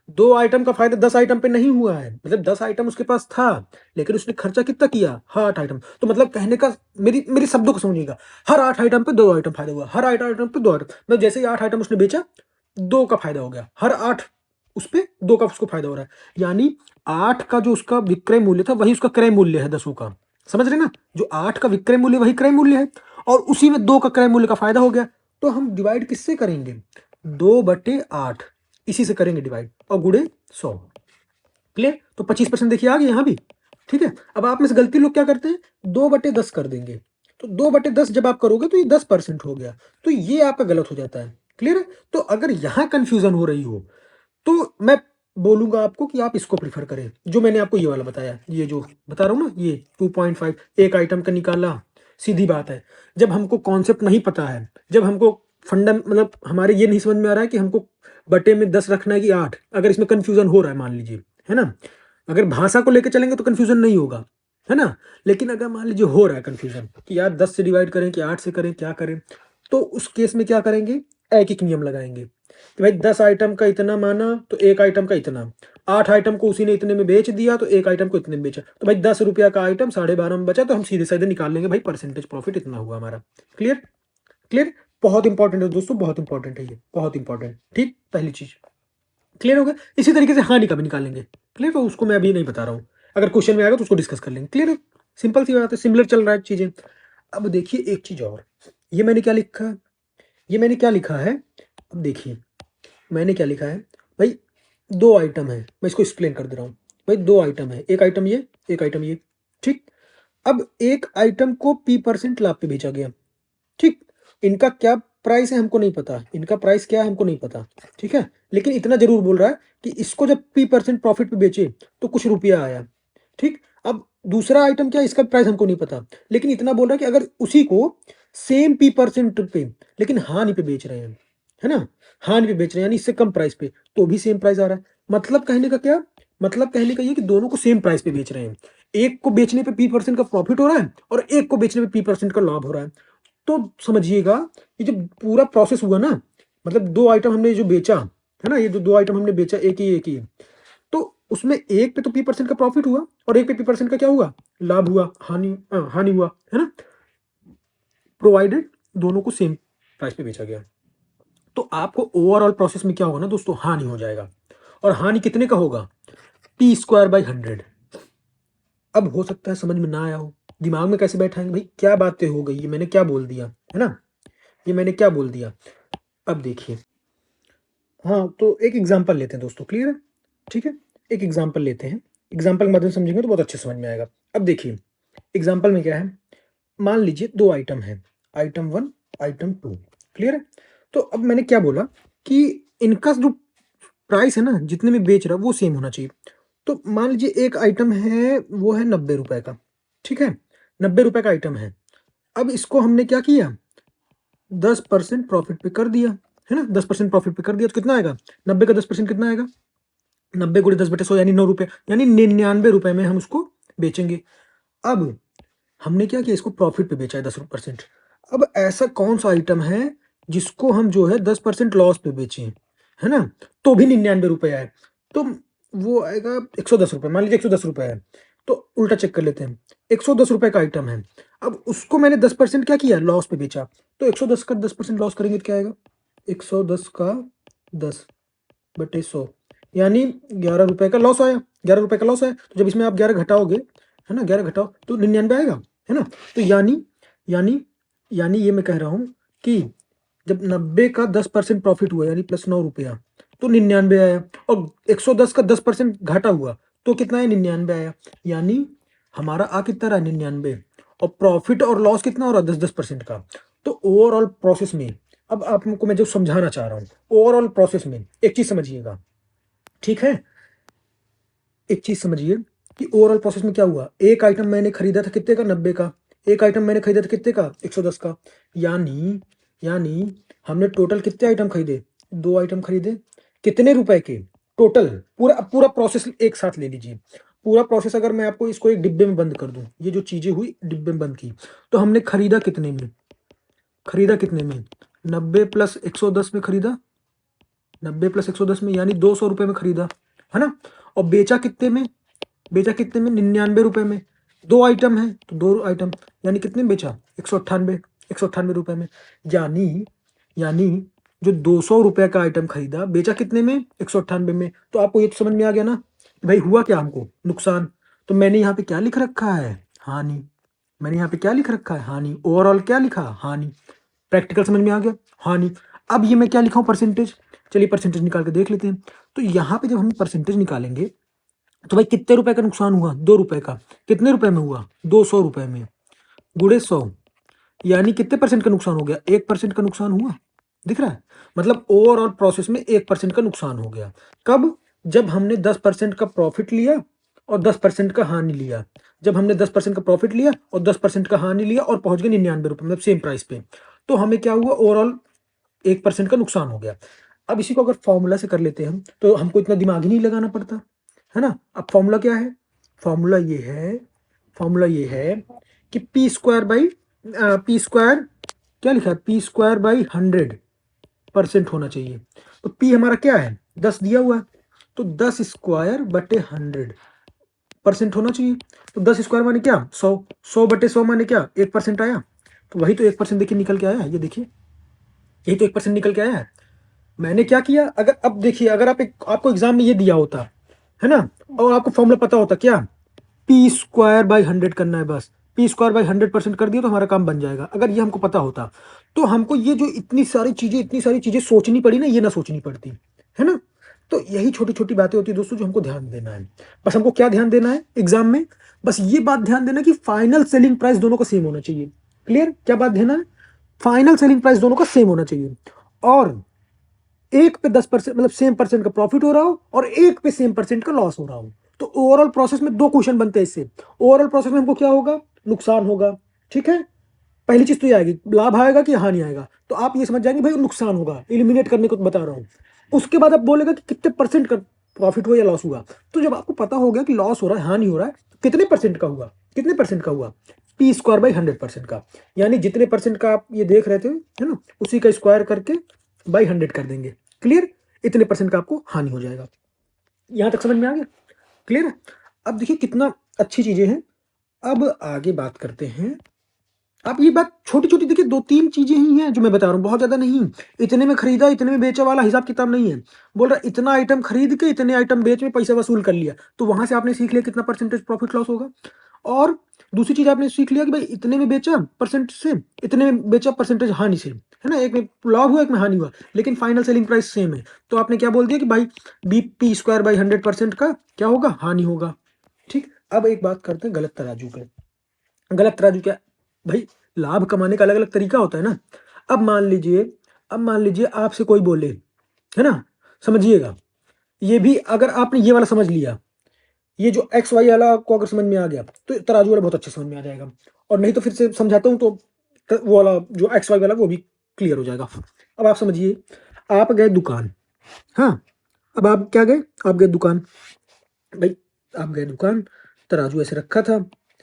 2 आइटम का फायदा 10 आइटम पे नहीं हुआ है, मतलब 10 आइटम उसके पास था लेकिन उसने खर्चा कितना किया, 8 आइटम। तो मतलब कहने का, मेरी शब्दों को समझिएगा, हर 8 आइटम पे 2 आइटम फायदा हुआ, हर 8 आइटम पे 2 आइटम, मतलब जैसे ही 8 आइटम उसने बेचा 2 का फायदा हो गया, हर 8 उस पे 2 का उसको फायदा हो रहा है। यानी 8 का जो उसका विक्रय मूल्य था वही उसका क्रय मूल्य है 10 का। समझ रहे ना, जो 8 का विक्रय मूल्य वही क्रय मूल्य है और उसी में 2 का क्रय मूल्य का फायदा हो गया। तो हम डिवाइड किससे करेंगे, 2/8 इसी से करेंगे डिवाइड और गुणे 100। क्लियर? तो 25% देखिए आ गया यहाँ भी। ठीक है, अब आप में से गलती लोग क्या करते हैं, 2/10 कर देंगे। तो 2/10 जब आप करोगे तो ये 10% हो गया, तो ये आपका गलत हो जाता है। क्लियर है? तो अगर यहाँ कंफ्यूजन हो रही हो तो मैं बोलूंगा आपको कि आप इसको प्रीफर करें, जो मैंने आपको ये वाला बताया, ये जो बता रहा हूँ ना, ये 2.5 एक आइटम का निकाला। सीधी बात है, जब हमको कॉन्सेप्ट नहीं पता है, जब हमको फंडा, मतलब हमारे ये नहीं समझ में आ रहा है कि हमको बटे में 10 रखना है कि 8, अगर इसमें कंफ्यूजन हो रहा है मान लीजिए, है ना, अगर भाषा को लेकर चलेंगे तो कंफ्यूजन नहीं होगा, है ना। लेकिन अगर मान लीजिए हो रहा है कंफ्यूजन कि यार 10 से डिवाइड करें कि 8 से करें, क्या करें, तो उस केस में क्या करेंगे, एक एक नियम लगाएंगे कि भाई 10 आइटम का इतना माना तो एक आइटम का इतना, 8 आइटम को उसी ने इतने में बेच दिया तो एक आइटम को इतने में बेचा, तो भाई 10 रुपया का आइटम 12.5 में बचा, तो हम सीधे सीधे निकाल लेंगे भाई परसेंटेज प्रॉफिट इतना हुआ हमारा। क्लियर? क्लियर? बहुत इंपॉर्टेंट है दोस्तों, बहुत इंपॉर्टेंट है ये, बहुत इंपॉर्टेंट। ठीक, पहली चीज क्लियर हो गया। इसी तरीके से हानि का भी निकालेंगे। क्लियर? तो उसको मैं अभी नहीं बता रहा हूँ, अगर क्वेश्चन में आएगा तो उसको डिस्कस कर लेंगे। क्लियर है? सिंपल सी बात है, सिमिलर चल रहा है चीजें। अब देखिए एक चीज और, ये मैंने क्या लिखा है, ये मैंने क्या लिखा है, अब देखिए मैंने क्या लिखा है, भाई 2 आइटम है, मैं इसको एक्सप्लेन कर दे रहा हूँ। भाई 2 आइटम है, एक आइटम ये, एक आइटम ये। ठीक, अब एक आइटम को P% लाभ पे बेचा गया। ठीक, इनका क्या प्राइस है हमको नहीं पता, इनका प्राइस क्या है हमको नहीं पता। ठीक है, लेकिन इतना जरूर बोल रहा है कि इसको जब P% प्रॉफिट पे बेचे तो कुछ रुपया आया। ठीक, अब दूसरा आइटम क्या है, इसका प्राइस हमको नहीं पता, लेकिन इतना बोल रहा है कि अगर उसी को सेम पी परसेंट पे, लेकिन हानि पे बेच रहे हैं, है ना? हानि पे बेच रहे हैं, यानी इससे कम प्राइस पे, तो भी सेम प्राइस आ रहा है। मतलब कहने का क्या? मतलब कहने का ये कि दोनों को सेम प्राइस पे बेच रहे हैं। एक को बेचने पे पी परसेंट का प्रॉफिट हो रहा है और एक को बेचने पे पी परसेंट का लाभ हो रहा है। तो समझिएगा, ये जो पूरा प्रोसेस हुआ ना, मतलब 2 आइटम हमने जो बेचा, है ना? ये जो 2 आइटम हमने बेचा, एक ही, तो उसमें एक पे तो पी परसेंट का प्रॉफिट हुआ और एक पे पी परसेंट का क्या हुआ? लाभ हुआ, हानि हुआ, है ना? प्रोवाइडेड दोनों को सेम प्राइस पे बेचा गया। तो आपको ओवरऑल प्रोसेस में क्या होगा ना दोस्तों, हानि हो जाएगा। और हानि कितने का होगा? T square by 100। अब हो सकता है समझ में ना आया हो, दिमाग में कैसे बैठाएंगे भाई, क्या बातें हो गई, ये मैंने क्या बोल दिया, है ना? ये मैंने क्या बोल दिया? अब देखिए, हाँ, तो एक एग्जांपल लेते हैं दोस्तों, क्लियर है? ठीक है, एक एग्जांपल लेते हैं। एग्जांपल के माध्यम से समझेंगे तो बहुत अच्छे समझ में आएगा। अब देखिए, एग्जांपल में क्या है, मान लीजिए 2 आइटम हैं, आइटम 1, आइटम 2, क्लियर है? तो अब मैंने क्या बोला कि इनका जो प्राइस है ना, जितने में बेच रहा है वो सेम होना चाहिए। तो मान लीजिए एक आइटम है, वो है 90 रुपए का, ठीक है? 90 रुपए का आइटम है। अब इसको हमने क्या किया, 10% प्रॉफिट पे कर दिया, है ना? 10% प्रॉफिट पे कर दिया तो कितना आएगा? 90 का 10% कितना आएगा? 90 गुणे 10/100 यानी 9 रुपए, यानी 99 रुपए में हम उसको बेचेंगे। अब हमने क्या किया, इसको प्रॉफिट पे बेचा है 10%। अब ऐसा कौन सा आइटम है जिसको हम जो है 10% लॉस पे बेचे, है ना? तो भी 99 रुपए आए, तो वो आएगा 110 रुपए। मान लीजिए 110 रुपए है, तो उल्टा चेक कर लेते हैं। 110 रुपए का आइटम है, अब उसको मैंने 10% क्या किया, लॉस पे बेचा, तो 110 का 10% लॉस करेंगे तो क्या आएगा? 110 का 10/100 यानी 11 रुपए का लॉस आया। 11 रुपए का लॉस आया, तो जब इसमें आप 11 घटाओगे, है ना, 11 घटाओ तो 99 आएगा, है ना? तो यानी यानी ये मैं कह रहा हूँ कि जब 90 का 10% प्रॉफिट हुआ यानी प्लस 9 रुपया, तो 99 आया, और 110 का 10% घाटा हुआ तो कितना है? 99 आया। यानी हमारा आ कितना रहा? 99। और प्रॉफिट और लॉस कितना हो रहा है? 10% का। तो ओवरऑल प्रोसेस में, अब आपको मैं जो समझाना चाह रहा हूँ, ओवरऑल प्रोसेस में एक चीज समझिएगा, ठीक है? एक चीज समझिए कि ओवरऑल प्रोसेस में क्या हुआ, एक आइटम मैंने खरीदा था कितने का? 90 का। एक आइटम मैंने खरीदा था कितने का? 110 का। यानी हमने टोटल कितने आइटम खरीदे? 2 आइटम खरीदे। कितने रुपए के टोटल? पूरा पूरा प्रोसेस एक साथ ले लीजिए। पूरा प्रोसेस अगर मैं आपको इसको एक डिब्बे में बंद कर दूं, ये जो चीजें हुई डिब्बे में बंद की, तो हमने खरीदा कितने में? खरीदा कितने में? 90 प्लस 110 में खरीदा। 90 प्लस 110 में यानी 200 रुपए में खरीदा, है ना? और बेचा कितने में? बेचा कितने में? 99 रुपए में। 2 आइटम है तो 2 आइटम, यानी कितने में बेचा? 198 रुपए में। यानी जो 200 रुपए का आइटम खरीदा, बेचा कितने में? 198 में। तो आपको ये तो समझ में आ गया ना कि भाई हुआ क्या हमको? नुकसान। तो मैंने यहाँ पे क्या लिख रखा है? हानि। मैंने यहाँ पे क्या लिख रखा है? हानि। ओवरऑल क्या लिखा? हानि। प्रैक्टिकल समझ में आ गया? हानि। अब ये मैं क्या लिखा हूँ? परसेंटेज। चलिए परसेंटेज निकाल के देख लेते हैं। तो यहाँ पे जब हम परसेंटेज निकालेंगे, तो भाई कितने रुपए का नुकसान हुआ? 2 रुपए का। कितने रुपए में हुआ? 200 रुपए में, गुणे 100, यानी कितने परसेंट का नुकसान हो गया? 1% का नुकसान हुआ। दिख रहा है? मतलब ओवरऑल प्रोसेस में 1% का नुकसान हो गया। कब? जब हमने 10% का प्रॉफिट लिया और 10% का हानि लिया। जब हमने 10% का प्रॉफिट लिया और 10% का हानि लिया और पहुंच गए 99 रुपए, मतलब सेम प्राइस पे, तो हमें क्या हुआ? ओवरऑल 1% का नुकसान हो गया। अब इसी को अगर फॉर्मूला से कर लेते हैं हम, तो हमको इतना दिमाग ही नहीं लगाना पड़ता, है ना? अब फॉर्मूला क्या है? फॉर्मूला ये है कि पी स्क्वायर क्या लिखा है? पी स्क्वायर बाई 100% होना चाहिए। तो पी हमारा क्या है? 10 दिया हुआ है, तो 10 स्क्वायर बटे 100% होना चाहिए। तो 10 स्क्वायर माने क्या? 100। 100/100 माने क्या? 1% आया। तो वही तो 1% देखिए निकल के आया है, ये देखिए, यही तो 1% निकल के आया है। मैंने क्या किया, अगर अब देखिए, अगर आपको एग्जाम में ये दिया होता, है ना, और आपको फॉर्मूला पता होता क्या? पी स्क्वायर बाई 100 करना है, बस पी स्क्वायर बाई 100% कर दिया तो हमारा काम बन जाएगा। अगर ये हमको पता होता, तो हमको ये जो इतनी सारी चीजें सोचनी पड़ी ना, ये ना सोचनी पड़ती, है ना? तो यही छोटी छोटी बातें होती है दोस्तों, जो हमको ध्यान देना है। बस हमको क्या ध्यान देना है एग्जाम में? बस ये बात ध्यान देना कि फाइनल सेलिंग प्राइस दोनों का सेम होना चाहिए। क्लियर? क्या बात देना है? फाइनल सेलिंग प्राइस दोनों का सेम होना चाहिए, और एक पे 10%, मतलब सेम परसेंट का प्रॉफिट हो रहा हो और एक पे सेम परसेंट का लॉस हो रहा हो। तो ओवरऑल प्रोसेस में 2 क्वेश्चन बनते हैं इससे। ओवरऑल प्रोसेस में हमको क्या होगा? नुकसान होगा, ठीक है? पहली चीज तो ये आएगी, लाभ आएगा कि हानि आएगा, तो आप ये समझ जाएंगे भाई नुकसान होगा, एलिमिनेट करने को बता रहा हूँ। उसके बाद आप बोलेगा कि कितने परसेंट का प्रॉफिट हुआ या लॉस हुआ। तो जब आपको पता हो गया कि लॉस हो रहा है, हानि हो रहा है, कितने परसेंट का हुआ, कितने परसेंट का हुआ, पी स्क्वायर बाई 100% का, यानी जितने परसेंट का आप ये देख रहे थे, है ना, उसी का स्क्वायर करके बाई 100 कर देंगे। क्लियर? इतने परसेंट का आपको हानि हो जाएगा। यहां तक समझ में आ गया? क्लियर है? अब देखिए कितना अच्छी चीजें हैं। अब आगे बात करते हैं। आप ये बात छोटी छोटी देखिए, 2-3 चीजें ही हैं जो मैं बता रहा हूँ, बहुत ज्यादा नहीं। इतने में खरीदा इतने में बेचा वाला हिसाब किताब नहीं है। बोल रहा इतना आइटम खरीद के इतने आइटम बेच में पैसा वसूल कर लिया, तो वहां से आपने सीख लिया कितना परसेंटेज प्रॉफिट लॉस होगा। और दूसरी चीज आपने सीख लिया कि भाई इतने में बेचा परसेंट से, इतने में बेचा परसेंटेज हानि से, है ना, एक में लाभ हुआ एक में हानि हुआ, लेकिन फाइनल सेलिंग प्राइस सेम है। तो आपने क्या बोल दिया कि भाई बी पी स्क्वायर बाई 100% का क्या होगा, हानि होगा। ठीक। अब एक बात करते हैं गलत तराजू पे। गलत तराजू क्या भाई, लाभ कमाने का अलग अलग तरीका होता है ना। अब मान लीजिए आपसे कोई बोले, है ना, समझिएगा, ये भी अगर आपने ये वाला समझ लिया, ये जो एक्स वाई वाला आपको अगर समझ में आ गया तो तराजू वाला बहुत अच्छे समझ में आ जाएगा। और नहीं तो फिर से समझाता हूँ, तो वो वाला जो एक्स वाई वाला वो भी क्लियर हो जाएगा। अब आप समझिए, आप गए दुकान, हाँ, अब आप क्या गए, आप गए दुकान, भाई आप गए दुकान, तराजू ऐसे रखा था,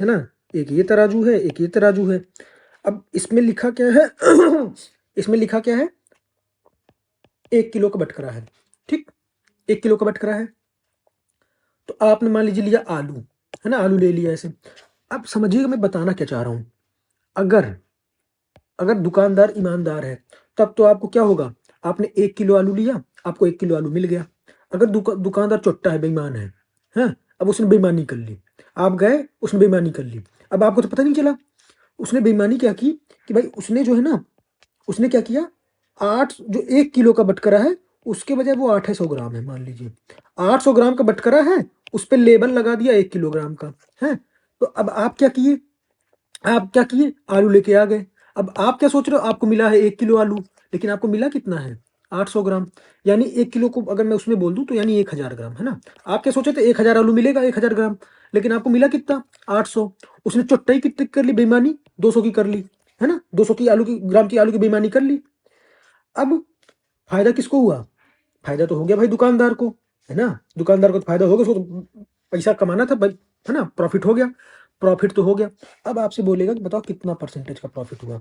है ना, एक ये तराजू है एक ये तराजू है। अब इसमें लिखा क्या है इसमें लिखा क्या है, 1 किलो का बटखरा है। ठीक, 1 किलो का बटखरा है। तो आपने मान लीजिए लिया आलू, है ना, आलू ले लिया ऐसे। अब समझिएगा मैं बताना क्या चाह रहा हूं। अगर अगर दुकानदार ईमानदार है, तब तो आपको क्या होगा, आपने 1 किलो आलू लिया, आपको 1 किलो आलू मिल गया। अगर दुकानदार चोट्टा है, बेईमान है, हाँ, अब उसने बेईमानी कर ली, आप गए उसने बेईमानी कर ली, अब आपको तो पता नहीं चला। उसने बेईमानी क्या की कि भाई उसने जो है ना, उसने क्या किया, आठ जो 1 किलो का बटकरा है, उसके बजाय वो 800 ग्राम है, मान लीजिए 800 ग्राम का बटकरा है, उस पर लेबल लगा दिया 1 किलोग्राम का है। तो अब आप क्या किए, आलू लेके आ गए। अब आप क्या सोच रहे हो, आपको मिला है 1 किलो आलू, लेकिन आपको मिला कितना है, 800 ग्राम। यानी 1 किलो को अगर मैं उसमें बोल दूं तो यानी 1000 ग्राम, है ना। आप क्या सोचे थे, 1000 आलू मिलेगा, 1000 ग्राम, लेकिन आपको मिला कितना, 800। उसने चुट्टाई कितनी कर ली, बेईमानी 200 की कर ली, है ना, 200 की आलू की ग्राम की आलू की बेईमानी कर ली। अब फायदा किसको हुआ, फायदा तो हो गया भाई दुकानदार को, है ना, दुकानदार को तो फायदा हो गया, उसको तो पैसा कमाना था भाई, है ना, प्रॉफिट हो गया, प्रॉफिट तो हो गया। अब आपसे बोलेगा कि बताओ कितना परसेंटेज का प्रॉफिट हुआ,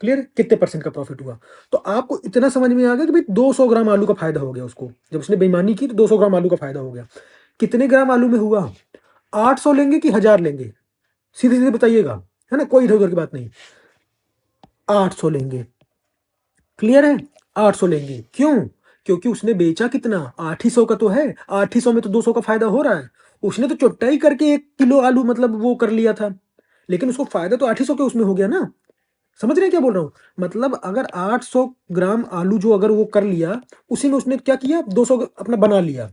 क्लियर है, कितने परसेंट का प्रॉफिट हुआ। तो आपको इतना समझ में आ गया कि भाई 200 ग्राम आलू का फायदा हो गया उसको, जब उसने बेईमानी की तो 200 ग्राम आलू का फायदा हो गया। कितने ग्राम आलू में हुआ, 800 लेंगे कि 1000 लेंगे, सीधे सीधे बताइएगा, है ना, कोई इधर उधर की बात नहीं, 800 लेंगे। क्लियर है, 800 लेंगे, क्यों, क्योंकि उसने बेचा कितना, 800 का तो है, 800 में तो 200 का फायदा हो रहा है। उसने तो चुटाई करके 1 किलो आलू मतलब वो कर लिया था, लेकिन उसको फायदा तो 800 के उसमें हो गया ना। समझ रहे हैं क्या बोल रहा हूँ, मतलब अगर 800 ग्राम आलू जो अगर वो कर लिया, उसी में उसने क्या किया, 200 अपना बना लिया,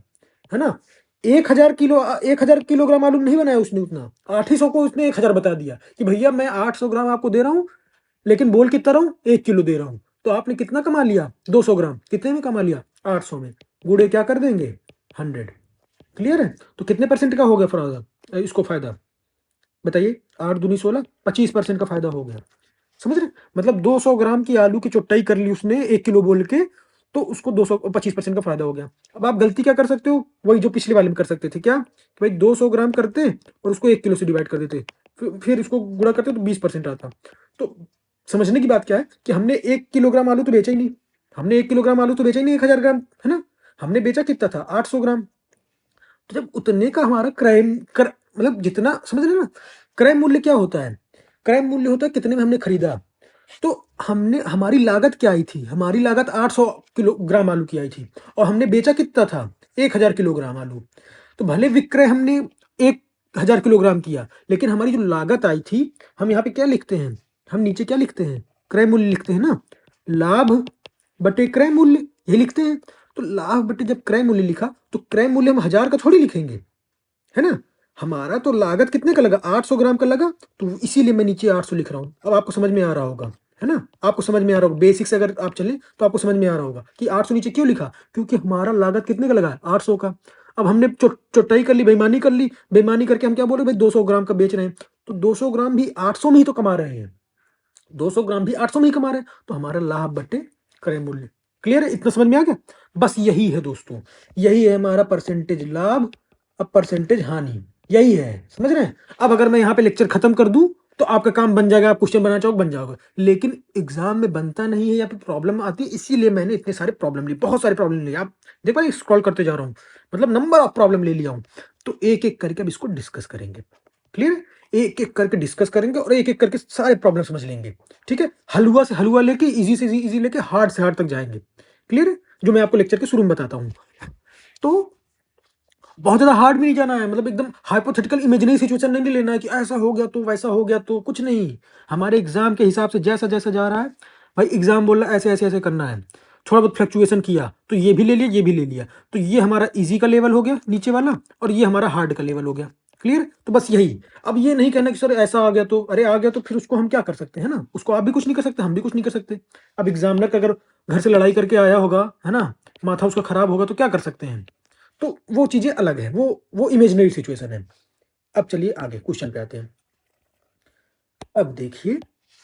है ना। 1000 किलोग्राम आलू नहीं बनाया उसने, उतना 800 को उसने 1000 बता दिया कि भैया मैं 800 ग्राम आपको दे रहा हूँ, लेकिन बोल कितना रहा हूँ, 1 किलो दे रहा हूँ। तो आपने कितना कमा लिया, 200 ग्राम कितने में कमा लिया, 800 में, गुड़े क्या कर देंगे, 100। क्लियर है, तो कितने परसेंट का हो गया फायदा, इसको फायदा बताइए, 8 दूनी 16, 25% का फायदा हो गया। समझ रहे, मतलब 200 ग्राम की आलू की चुटाई कर ली उसने 1 किलो बोल के, तो उसको 225% का फायदा हो गया। अब आप गलती क्या कर सकते हो, वही जो पिछले वाले में कर सकते थे, क्या कि भाई 200 ग्राम करते और उसको 1 किलो से डिवाइड कर देते, फिर इसको गुणा करते तो 20% आता। तो समझने की बात क्या है कि हमने 1 किलोग्राम आलू तो बेचा ही नहीं, हमने 1 किलोग्राम आलू तो बेचा ही नहीं 1000 ग्राम, है ना, हमने बेचा कितना था, 800 ग्राम। तो जब उतने का हमारा मतलब जितना, समझ रहे ना, क्रय मूल्य क्या होता है, क्रय मूल्य होता है कितने में हमने खरीदा। तो हमने, हमारी लागत क्या आई थी, हमारी लागत 800 किलोग्राम आलू की आई थी, और हमने बेचा कितना था, 1000 किलोग्राम आलू। तो भले विक्रय हमने 1000 किलोग्राम किया, लेकिन हमारी जो लागत आई थी, हम यहाँ पे क्या लिखते हैं, हम नीचे क्या लिखते हैं, क्रय मूल्य लिखते हैं ना, लाभ बटे क्रय मूल्य, ये लिखते हैं। तो लाभ बटे जब क्रय मूल्य लिखा, तो क्रय मूल्य हम 1000 का थोड़ी लिखेंगे, है ना। हमारा तो लागत कितने का लगा, 800 ग्राम का लगा, तो इसीलिए मैं नीचे 800 लिख रहा हूँ। अब आपको समझ में आ रहा होगा, है ना, आपको समझ में आ रहा होगा, बेसिक से अगर आप चलें तो आपको समझ में आ रहा होगा कि 800 नीचे क्यों लिखा, क्योंकि हमारा लागत कितने का लगा, 800 का। अब हमने चौटाई कर ली, बेईमानी कर ली, बेईमानी करके हम क्या बोल रहे हैं भाई 200 ग्राम का बेच रहे हैं, तो 200 ग्राम भी 800 में ही तो कमा रहे हैं, 200 ग्राम भी 800 में ही कमा रहे हैं, तो हमारा लाभ बटे क्रय मूल्य। क्लियर है? इतना समझ में आ गया? बस यही है दोस्तों, यही है हमारा परसेंटेज लाभ अब परसेंटेज हानि, यही है। समझ रहे हैं? अब अगर मैं यहाँ पे लेक्चर खत्म कर दूं तो आपका काम बन जाएगा, आप क्वेश्चन बनाना चाहो बन जाओगे, लेकिन एग्जाम में बनता नहीं है या फिर प्रॉब्लम आती है, इसीलिए मैंने इतने सारे प्रॉब्लम लिए, बहुत सारे प्रॉब्लम लिए। आप देख पाए स्क्रॉल करते जा रहा हूँ, मतलब नंबर ऑफ प्रॉब्लम ले लिया हूँ। तो एक एक करके अब इसको डिस्कस करेंगे। क्लियर है? एक एक करके डिस्कस करेंगे और एक एक करके सारे प्रॉब्लम समझ लेंगे। ठीक है? हलवा से हलवा लेके इजी से इजी लेके हार्ड से हार्ड तक जाएंगे। क्लियर है? जो मैं आपको लेक्चर के शुरू में बताता हूँ। तो बहुत ज्यादा हार्ड भी नहीं जाना है, मतलब एकदम हाइपोथेटिकल इमेजिनरी सिचुएशन नहीं लेना है कि ऐसा हो गया तो वैसा हो गया तो, कुछ नहीं। हमारे एग्जाम के हिसाब से जैसा जैसा जा रहा है, भाई एग्जाम बोल रहा है ऐसे ऐसे ऐसे करना है, थोड़ा बहुत फ्लक्चुएशन किया तो ये भी ले लिया ये भी ले लिया, तो ये हमारा इजी का लेवल हो गया नीचे वाला, और ये हमारा हार्ड का लेवल हो गया। क्लियर? तो बस यही। अब ये नहीं कहना कि सर ऐसा आ गया तो, अरे आ गया तो फिर उसको हम क्या कर सकते हैं ना, उसको आप भी कुछ नहीं कर सकते, हम भी कुछ नहीं कर सकते। अब एग्जामिनर का अगर घर से लड़ाई करके आया होगा, है ना, माथा उसका खराब होगा तो क्या कर सकते हैं? तो वो चीजें अलग है, वो इमेजिनरी सिचुएशन है। अब चलिए आगे क्वेश्चन पे आते हैं। अब देखिए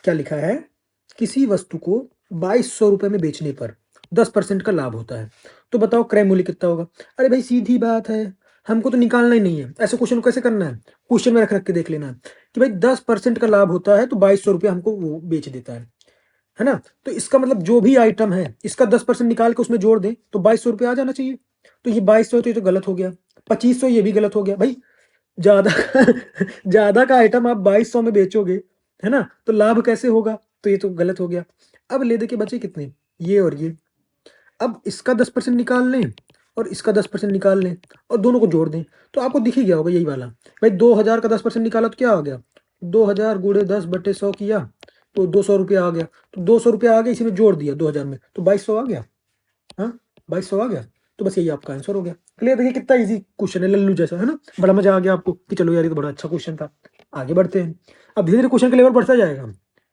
क्या लिखा है, किसी वस्तु को 2200 रुपए में बेचने पर 10% का लाभ होता है, तो बताओ क्रय मूल्य कितना होगा। अरे भाई सीधी बात है, हमको तो निकालना ही नहीं है, ऐसे क्वेश्चन को कैसे करना है, क्वेश्चन में रख रख के देख लेना है कि भाई 10% का लाभ होता है तो 2200 रुपये हमको वो बेच देता है ना। तो इसका मतलब जो भी आइटम है इसका 10% निकाल के उसमें जोड़ दें तो 2200 रुपये आ जाना चाहिए। तो ये 2200 तो ये तो गलत हो गया, 2500 ये भी गलत हो गया भाई। ज्यादा ज्यादा का आइटम आप 2200 में बेचोगे, है ना, तो लाभ कैसे होगा, तो ये तो गलत हो गया। अब ले दे के बचे कितने, ये और ये। अब इसका 10% निकाल लें और इसका 10% निकाल लें और दोनों को जोड़ दें तो आपको दिख ही गया होगा यही वाला। भाई 2000 का 10% निकाला तो क्या आ गया, 2000 गुणे 10/100 किया तो 200 रुपया आ गया। तो 200 रुपया आ गया, इसी में जोड़ दिया 2000 में तो 2200 आ गया। हाँ 2200 आ गया, तो बस यही आपका आंसर हो गया। क्लियर? देखिए कितना इजी क्वेश्चन है, लल्लू जैसा, है ना। बड़ा मजा आ गया आपको कि चलो यार ये तो बड़ा अच्छा क्वेश्चन था। आगे बढ़ते हैं। अब धीरे धीरे क्वेश्चन का लेवल बढ़ता जाएगा,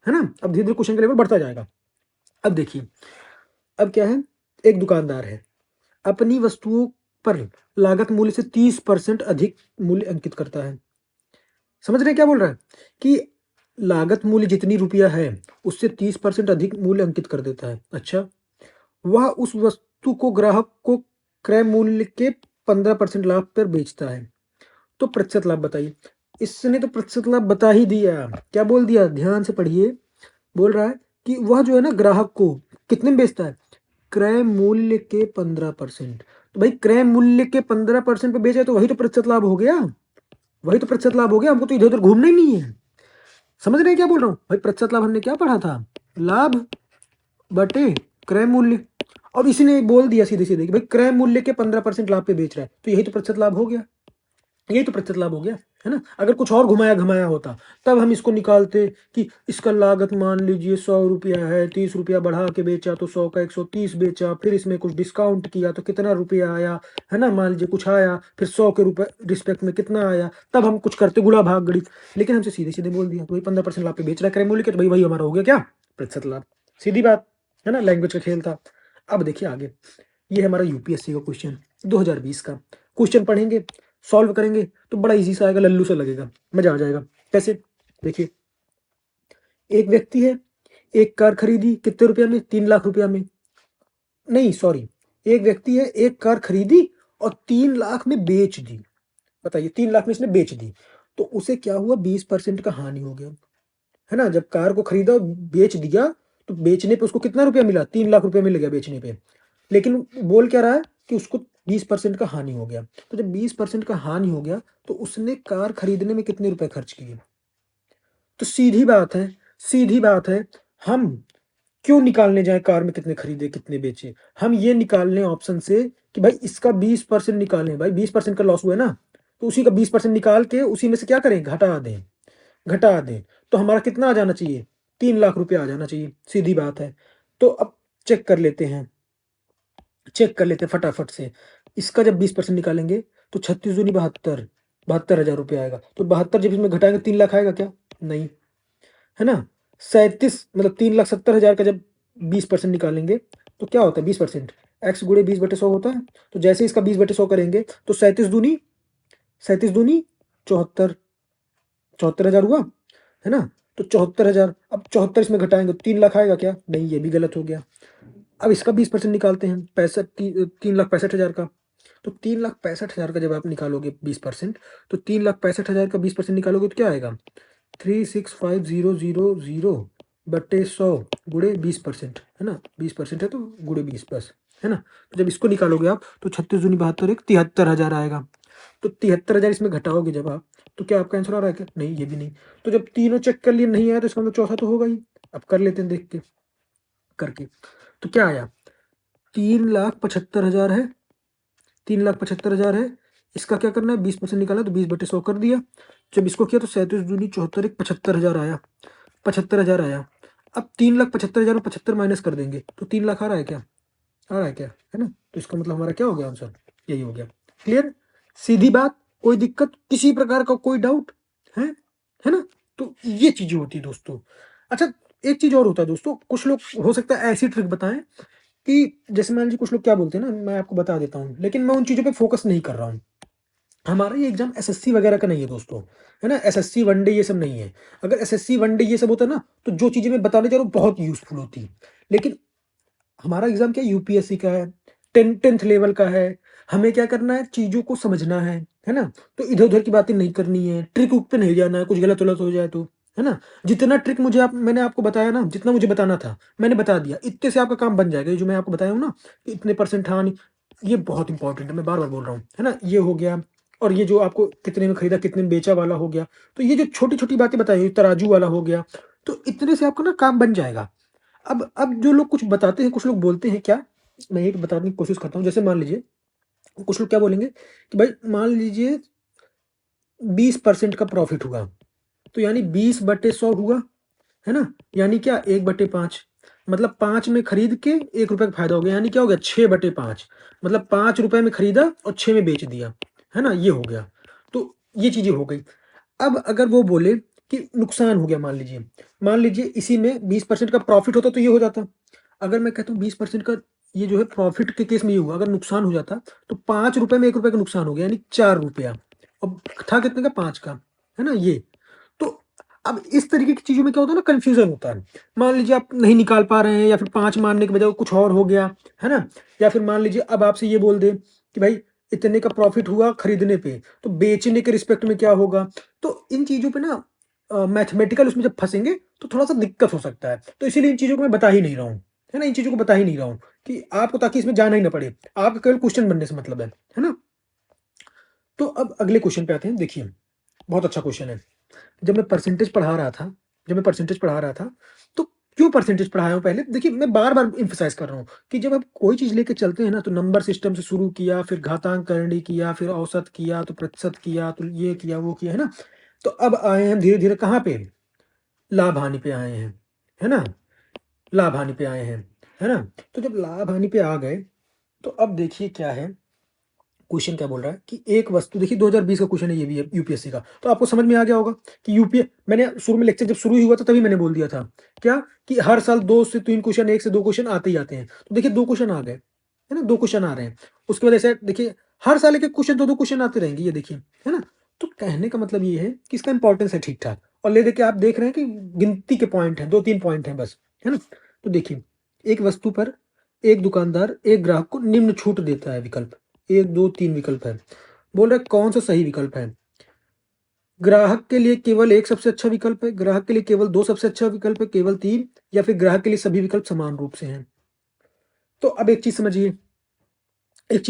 है ना, अब धीरे धीरे क्वेश्चन का लेवल बढ़ता जाएगा। अब देखिए, अब क्या है, एक दुकानदार है, अपनी वस्तुओं पर लागत मूल्य से 30% अधिक मूल्य अंकित करता है। समझ रहे हैं क्या बोल रहा है कि लागत मूल्य जितनी रुपया है उससे 30% अधिक मूल्य अंकित कर देता है। अच्छा, वह उस वस्तु को ग्राहक को क्रय मूल्य के 15% लाभ पर बेचता है, तो प्रतिशत लाभ बताइए। इसने तो प्रतिशत लाभ बता ही दिया, क्या बोल दिया, ध्यान से पढ़िए। बोल रहा है कि वह जो है ना ग्राहक को कितने में बेचता है, क्रय मूल्य के 15%। तो भाई क्रय मूल्य के 15% पे बेचा है तो वही तो प्रतिशत लाभ हो गया, वही तो प्रतिशत लाभ हो गया। हमको तो इधर उधर घूमना ही नहीं है। समझ रहे हैं क्या बोल रहा हूँ भाई? प्रतिशत लाभ हमने क्या पढ़ा था, लाभ बटे क्रय मूल्य, और इसी ने बोल दिया सीधे सीधे कि भाई क्रय मूल्य के 15% लाभ पे बेच रहा है, तो यही तो प्रतिशत लाभ हो गया, यही तो प्रतिशत लाभ हो गया, है ना। अगर कुछ और घुमाया घुमाया होता तब हम इसको निकालते कि इसका लागत मान लीजिए 100 रुपया है, 30 रुपया बढ़ा के बेचा तो 100 का 130 बेचा, फिर इसमें कुछ डिस्काउंट किया तो कितना रुपया आया, है ना, मान लीजिए कुछ आया, फिर 100 के रुपए रिस्पेक्ट में कितना आया, तब हम कुछ करते गुणा भाग गणित। लेकिन हमसे सीधे सीधे बोल दिया तो भाई 15% लाभ पे बेच रहा है क्रय मूल्य के, तो भाई वही हमारा हो गया क्या, प्रतिशत लाभ। सीधी बात है ना, लैंग्वेज का खेल था। अब देखिए आगे, ये है हमारा यूपीएससी का क्वेश्चन 2020 का। क्वेश्चन पढ़ेंगे, सॉल्व करेंगे तो बड़ा इजी सा आएगा, लल्लू सा लगेगा, मजा आ जाएगा। कैसे, देखिए, एक व्यक्ति है, एक कार खरीदी कितने रुपया में, 3 लाख रुपया में, नहीं सॉरी, एक व्यक्ति है एक कार खरीदी और 3 लाख में बेच दी। बताइए 3 लाख में इसने बेच दी, तो उसे क्या हुआ, 20% का हानि हो गया, है ना। जब कार को खरीदा और बेच दिया तो बेचने पे उसको कितना रुपया मिला, 3 लाख रुपया मिल गया बेचने पे। लेकिन बोल क्या रहा है कि उसको 20% का हानि हो गया। तो जब 20% का हानि हो गया तो उसने कार खरीदने में कितने रुपए खर्च किए। तो सीधी बात है, सीधी बात है, हम क्यों निकालने जाए कार में कितने खरीदे कितने बेचे, हम ये निकाल लें ऑप्शन से कि भाई इसका 20% निकालें, भाई 20% का लॉस हुआ है ना, तो उसी का 20% निकाल के उसी में से क्या करें, घटा दें, घटा दें, तो हमारा कितना आ जाना चाहिए, 3 लाख रुपया आ जाना चाहिए। सीधी बात है। तो अब चेक कर लेते हैं, चेक कर लेते हैं फटाफट से। इसका जब 20% निकालेंगे तो 36 दूनी 72, 72,000 रुपया आएगा। तो 72 जब इसमें घटाएंगे 3 लाख आएगा क्या, नहीं, है ना। 37 मतलब 3,70,000 का जब 20% निकालेंगे तो क्या होता है, 20% एक्स गुणे 20/100 होता है। तो जैसे इसका 20/100 करेंगे तो 37 दूनी 74, 74,000 हुआ, है ना। तो 74,000। अब 74 इसमें घटाएंगे 3 लाख आएगा क्या? नहीं, ये भी गलत हो गया। अब इसका 20% निकालते हैं, 3,65,000 का। तो 3,65,000 का जब आप निकालोगे 20%, तो 3,65,000 का 20% निकालोगे तो क्या आएगा? 365,000 बटे 100 गुणे 20%, है ना? 20% है तो गुणे 20 बस, है ना? तो जब इसको निकालोगे आप तो 36 दूनी 72 एक 73,000 आएगा। तो 73,000 इसमें घटाओगे जब आप, तो क्या आपका आंसर आ रहा है क्या? नहीं, ये भी नहीं। तो जब तीनों चेक कर लिए नहीं आया तो इसका मतलब चौथा तो होगा ही। अब कर लेते हैं देख के करके। तो क्या आया? 3,75,000 है, 3,75,000 है। इसका क्या करना है? 20% निकाला तो 20/100 कर दिया। जब इसको किया तो 37 दूनी 74 एक 75,000 आया, 75,000 आया। अब 3,75,000 में 75 माइनस कर देंगे तो 3 लाख आ रहा है क्या? आ रहा है क्या? है ना? तो इसका मतलब हमारा क्या हो गया आंसर? यही हो गया। क्लियर? सीधी बात, कोई दिक्कत, किसी प्रकार का कोई डाउट है ना? तो ये चीजें होती है दोस्तों। अच्छा, एक चीज और होता है दोस्तों, कुछ लोग हो सकता है ऐसी ट्रिक बताएं कि जैसे मान लीजिए कुछ लोग क्या बोलते हैं ना, मैं आपको बता देता हूँ, लेकिन मैं उन चीजों पे फोकस नहीं कर रहा हूँ। हमारा ये एग्जाम एसएससी वगैरह का नहीं है दोस्तों, है ना? एसएससी वनडे ये सब नहीं है। अगर एसएससी वनडे ये सब होता ना, तो जो चीजें मैं बताने जा रहा हूँ बहुत यूजफुल होती। लेकिन हमारा एग्जाम क्या यूपीएससी का है, 10th लेवल का है। हमें क्या करना है? चीजों को समझना है ना? तो इधर उधर की बातें नहीं करनी है, ट्रिक उक पे नहीं जाना है, कुछ गलत गलत हो जाए तो, है ना? जितना ट्रिक मैंने आपको बताया ना, जितना मुझे बताना था मैंने बता दिया, इतने से आपका काम बन जाएगा। ये जो मैं आपको बताया हूँ ना कि इतने परसेंट हाँ नहीं, ये बहुत इंपॉर्टेंट है, मैं बार बार बोल रहा हूँ, है ना? ये हो गया। और ये जो आपको कितने में खरीदा कितने में बेचा वाला हो गया। तो ये जो छोटी छोटी बातें बताई, तराजू वाला हो गया, तो इतने से आपका ना काम बन जाएगा। अब जो लोग कुछ बताते हैं, कुछ लोग बोलते हैं क्या, मैं एक बताने की कोशिश करता हूँ। जैसे मान लीजिए कुछ लोग क्या बोलेंगे कि भाई मान लीजिए 20% का प्रॉफिट हुआ, तो यानी 20/100 हुआ, है ना? यानी क्या? 1/5, मतलब 5 में खरीद के 1 रुपए का फायदा हो गया, यानी क्या हो गया? 6/5, मतलब 5 रुपए में खरीदा और 6 में बेच दिया, है ना? ये हो गया। तो ये चीजें हो गई। अब अगर वो बोले कि नुकसान हो गया, मान लीजिए इसी में 20% का प्रॉफिट होता तो ये हो जाता। अगर मैं कहता हूँ 20% का ये जो है प्रॉफिट के केस में ये हुआ, अगर नुकसान हो जाता तो 5 रुपए में 1 रुपए का नुकसान हो गया, यानी 4 रुपया। अब था कितने का? 5 का, है ना? ये तो अब इस तरीके की चीजों में क्या होता है ना, कंफ्यूजन होता है। मान लीजिए आप नहीं निकाल पा रहे हैं, या फिर 5 मानने के बजाय कुछ और हो गया, है ना? या फिर मान लीजिए अब आपसे ये बोल दे कि भाई इतने का प्रॉफिट हुआ खरीदने पे, तो बेचने के रिस्पेक्ट में क्या होगा? तो इन चीजों पे ना मैथमेटिकल उसमें जब फंसेंगे तो थोड़ा सा दिक्कत हो सकता है। तो इसीलिए इन चीजों को मैं बता ही नहीं रहा हूँ, है ना? इन चीजों को बता ही नहीं रहा हूँ कि आपको, ताकि इसमें जाना ही ना पड़े, आपका केवल क्वेश्चन बनने से मतलब है ना? तो अब अगले क्वेश्चन पे आते हैं। देखिए, बहुत अच्छा क्वेश्चन है। जब मैं परसेंटेज पढ़ा रहा था जब मैं परसेंटेज पढ़ा रहा था, तो क्यों परसेंटेज पढ़ाया हूँ पहले? देखिए, मैं बार-बार एम्फसाइज़ कर रहा हूँ कि जब आप कोई चीज़ लेके चलते हैं ना, तो नंबर सिस्टम से शुरू किया, फिर घातांक करणी किया, फिर औसत किया, तो प्रतिशत किया, तो ये किया, वो किया, है ना? तो अब आए हैं धीरे-धीरे कहाँ पे? लाभ-हानि पे आए हैं, है ना? लाभ-हानि पे आए हैं, है ना? तो जब लाभ-हानि पे आ गए, तो अब देखिए क्या है, क्वेश्चन क्या बोल रहा है कि एक वस्तु, देखिए 2020 का क्वेश्चन है, ये भी है यूपीएससी का, तो आपको समझ में आ गया होगा कि यूपीए मैंने शुरू में लेक्चर जब शुरू ही हुआ था तभी मैंने बोल दिया था क्या, कि हर साल 2 से 3 क्वेश्चन, 1 से 2 क्वेश्चन आते ही आते हैं। तो देखिए 2 क्वेश्चन आ गए, है ना? 2 क्वेश्चन आ रहे हैं। उसके बाद ऐसे देखिए हर साल एक-एक क्वेश्चन, 2-2 क्वेश्चन आते रहेंगे, ये देखिए, है ना? तो कहने का मतलब ये है कि इसका इंपॉर्टेंस है ठीक-ठाक, और ले देके आप देख रहे हैं कि गिनती के पॉइंट हैं, 2-3 पॉइंट हैं बस, है ना? तो देखिए, एक वस्तु पर एक दुकानदार एक ग्राहक को निम्न छूट देता है, विकल्प 1, 2, 3 विकल्प है। बोल रहा है कौन सा सही विकल्प है? ग्राहक के लिए केवल 1 सबसे अच्छा विकल्प है, ग्राहक के लिए केवल 2 सबसे अच्छा विकल्प है, केवल 3, या फिर ग्राहक के लिए सभी विकल्प समान रूप से हैं। तो अब एक चीज़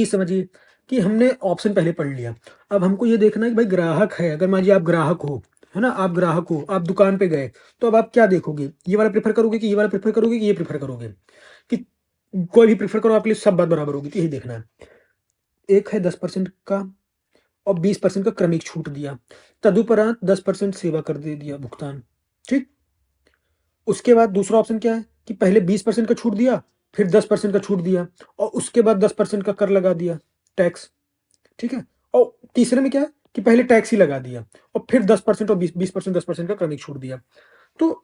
समझिए कि हमने ऑप्शन पहले पढ़ लिया। अब हमको ये देखना है कि भाई ग्राहक है, अगर मान लीजिए आप ग्राहक हो, है ना? आप ग्राहक हो, आप दुकान पे गए, तो अब आप क्या देखोगे? ये वाला प्रेफ़र करोगे कि ये वाला प्रेफ़र करोगे कि ये प्रेफ़र करोगे? कि कोई भी प्रेफ़र करो, आपके लिए सब बात बराबर होगी, तो यही देखना है। एक है 10% का और 20% का क्रमिक छूट दिया। तदुपरांत 10% सेवा कर दे दिया भुगतान, ठीक? उसके बाद दूसरा ऑप्शन क्या है कि पहले 20% का छूट दिया, फिर 10% का छूट दिया, और उसके बाद 10% का कर लगा दिया, टैक्स, ठीक है? और तीसरे में क्या है कि पहले टैक्स ही लगा दिया और फिर 10% और 20% 10% का क्रमिक छूट दिया। तो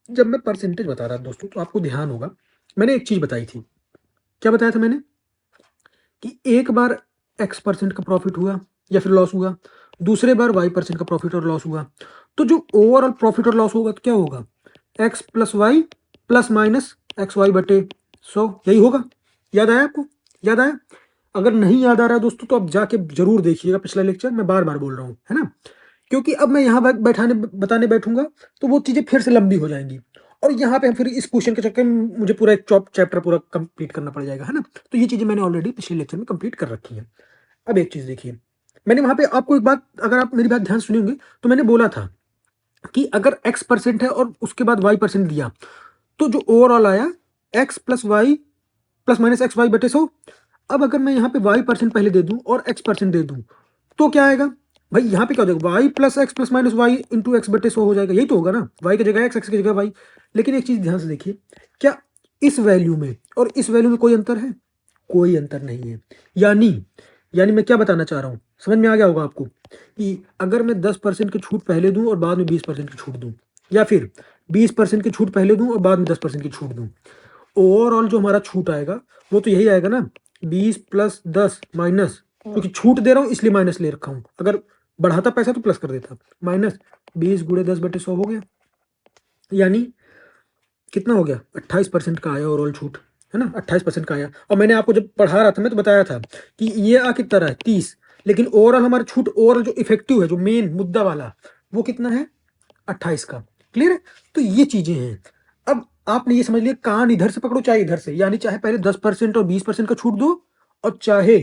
जब मैं परसेंटेज बता रहा था दोस्तों, तो आपको ध्यान होगा, मैंने एक चीज़ बताई थी। क्या बताया था मैंने? कि एक बार X% का प्रॉफ़िट हुआ या फिर लॉस हुआ, दूसरे बार y% का प्रॉफिट और लॉस हुआ, तो जो ओवरऑल प्रॉफिट और लॉस होगा तो क्या होगा, x plus y plus minus x y बटे 100, यही होगा। याद आया आपको? याद आया? अगर नहीं याद आ रहा है दोस्तों तो आप जाके जरूर देखिएगा पिछला लेक्चर, मैं बार बार बोल रहा हूँ, है ना, क्योंकि अब मैं यहाँ बैठाने बताने बैठूंगा तो वो चीजें फिर से लंबी हो जाएंगी, और यहाँ पे हम फिर इस क्वेश्चन के चक्कर में मुझे पूरा एक चैप्टर पूरा कंप्लीट करना पड़ जाएगा, है ना। तो ये चीजें मैंने ऑलरेडी पिछले लेक्चर में कंप्लीट कर रखी है। अब एक चीज देखिए, मैंने वहां पे आपको एक बात, अगर आप मेरी बात ध्यान सुनेंगे तो मैंने बोला था कि अगर x% है और उसके बाद y% दिया, तो जो ओवरऑल आया x plus y plus minus x y बटे 100। अब अगर मैं यहाँ पे y% पहले दे दूं और x% दे दूं तो क्या आएगा भाई, यहाँ पे क्या हो जाएगा, y plus x plus minus y into x बटे 100 हो जाएगा, यही तो होगा ना, y की जगह x की जगह y। लेकिन एक चीज ध्यान से देखिए, क्या इस वैल्यू में और इस वैल्यू में कोई अंतर है? कोई अंतर नहीं है। यानी यानी मैं क्या बताना चाह रहा हूँ, समझ में आ गया होगा आपको, कि अगर मैं 10% की छूट पहले दूं और बाद में 20% की छूट दूं, या फिर 20% की छूट पहले दूं और बाद में 10% की छूट दूं, ओवरऑल जो हमारा छूट आएगा वो तो यही आएगा ना, 20 प्लस 10 माइनस, क्योंकि छूट दे रहा हूँ इसलिए माइनस ले रखा हूँ, अगर बढ़ाता पैसा तो प्लस कर देता, माइनस 20 गुणे 10 बटे 100 हो गया। यानी कितना हो गया, 28% का आया ओवरऑल छूट, है ना, 28% का आया। और मैंने आपको जब पढ़ा रहा था मैं तो बताया था कि ये आ कितना रहा है 30, लेकिन ओवरऑल हमारा छूट, ओवरऑल जो इफेक्टिव है, जो मेन मुद्दा वाला, वो कितना है, 28 का। क्लियर है? तो ये चीजें हैं। अब आपने ये समझ लिया, कान इधर से पकड़ो चाहे इधर से, यानी चाहे पहले 10% और 20% का छूट दो, और चाहे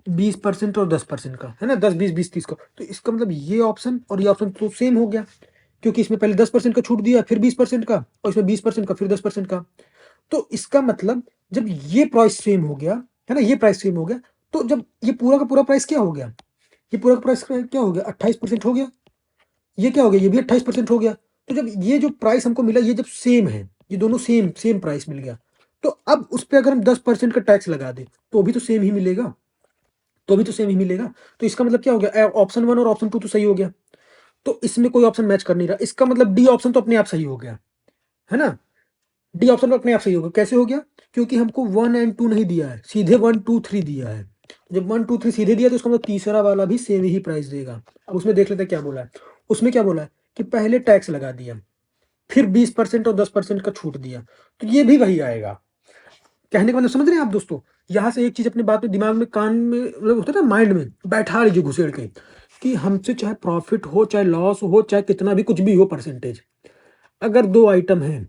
20% और 10% का, है ना, 10 20 20 30 का। तो इसका मतलब ये ऑप्शन और ये ऑप्शन तो सेम हो गया, क्योंकि इसमें पहले 10% का छूट दिया, फिर 20% का, और इसमें 20% का, फिर 10% का। तो इसका मतलब जब ये प्राइस सेम हो गया, है ना, ये प्राइस सेम हो गया, तो जब ये पूरा का पूरा प्राइस क्या हो गया, ये पूरा का प्राइस क्या हो गया, 28% हो गया। ये क्या हो गया, ये भी 28% हो गया। तो जब ये जो प्राइस हमको मिला, ये जब सेम है, ये दोनों सेम सेम प्राइस मिल गया, तो अब उस पर अगर हम 10% का टैक्स लगा दें तो भी तो सेम ही मिलेगा, तो भी तो सेम ही मिलेगा। तो इसका मतलब क्या हो गया, ऑप्शन 1 और ऑप्शन 2 तो सही हो गया, तो इसमें कोई ऑप्शन मैच कर नहीं रहा, इसका मतलब डी ऑप्शन तो अपने आप सही हो गया, है ना। डी ऑप्शन अपने आप सही होगा, कैसे हो गया, क्योंकि हमको 1 और 2 नहीं दिया है, सीधे 1 2 3 दिया है। जब 1 2 3 सीधे दिया तो उसका मतलब तीसरा वाला भी सेम ही प्राइस देगा। अब उसमें देख लेते हैं क्या बोला है, उसमें क्या बोला है कि पहले टैक्स लगा दिया, फिर 20% और 10% का छूट दिया, तो ये भी वही आएगा। कहने का मतलब समझ रहे हैं आप दोस्तों? यहाँ से एक चीज अपने बात में, दिमाग में, कान में, मतलब होता है ना, माइंड में बैठा लीजिए घुसेड़ के, कि हमसे चाहे प्रॉफिट हो चाहे लॉस हो चाहे कितना भी कुछ भी हो परसेंटेज, अगर दो आइटम है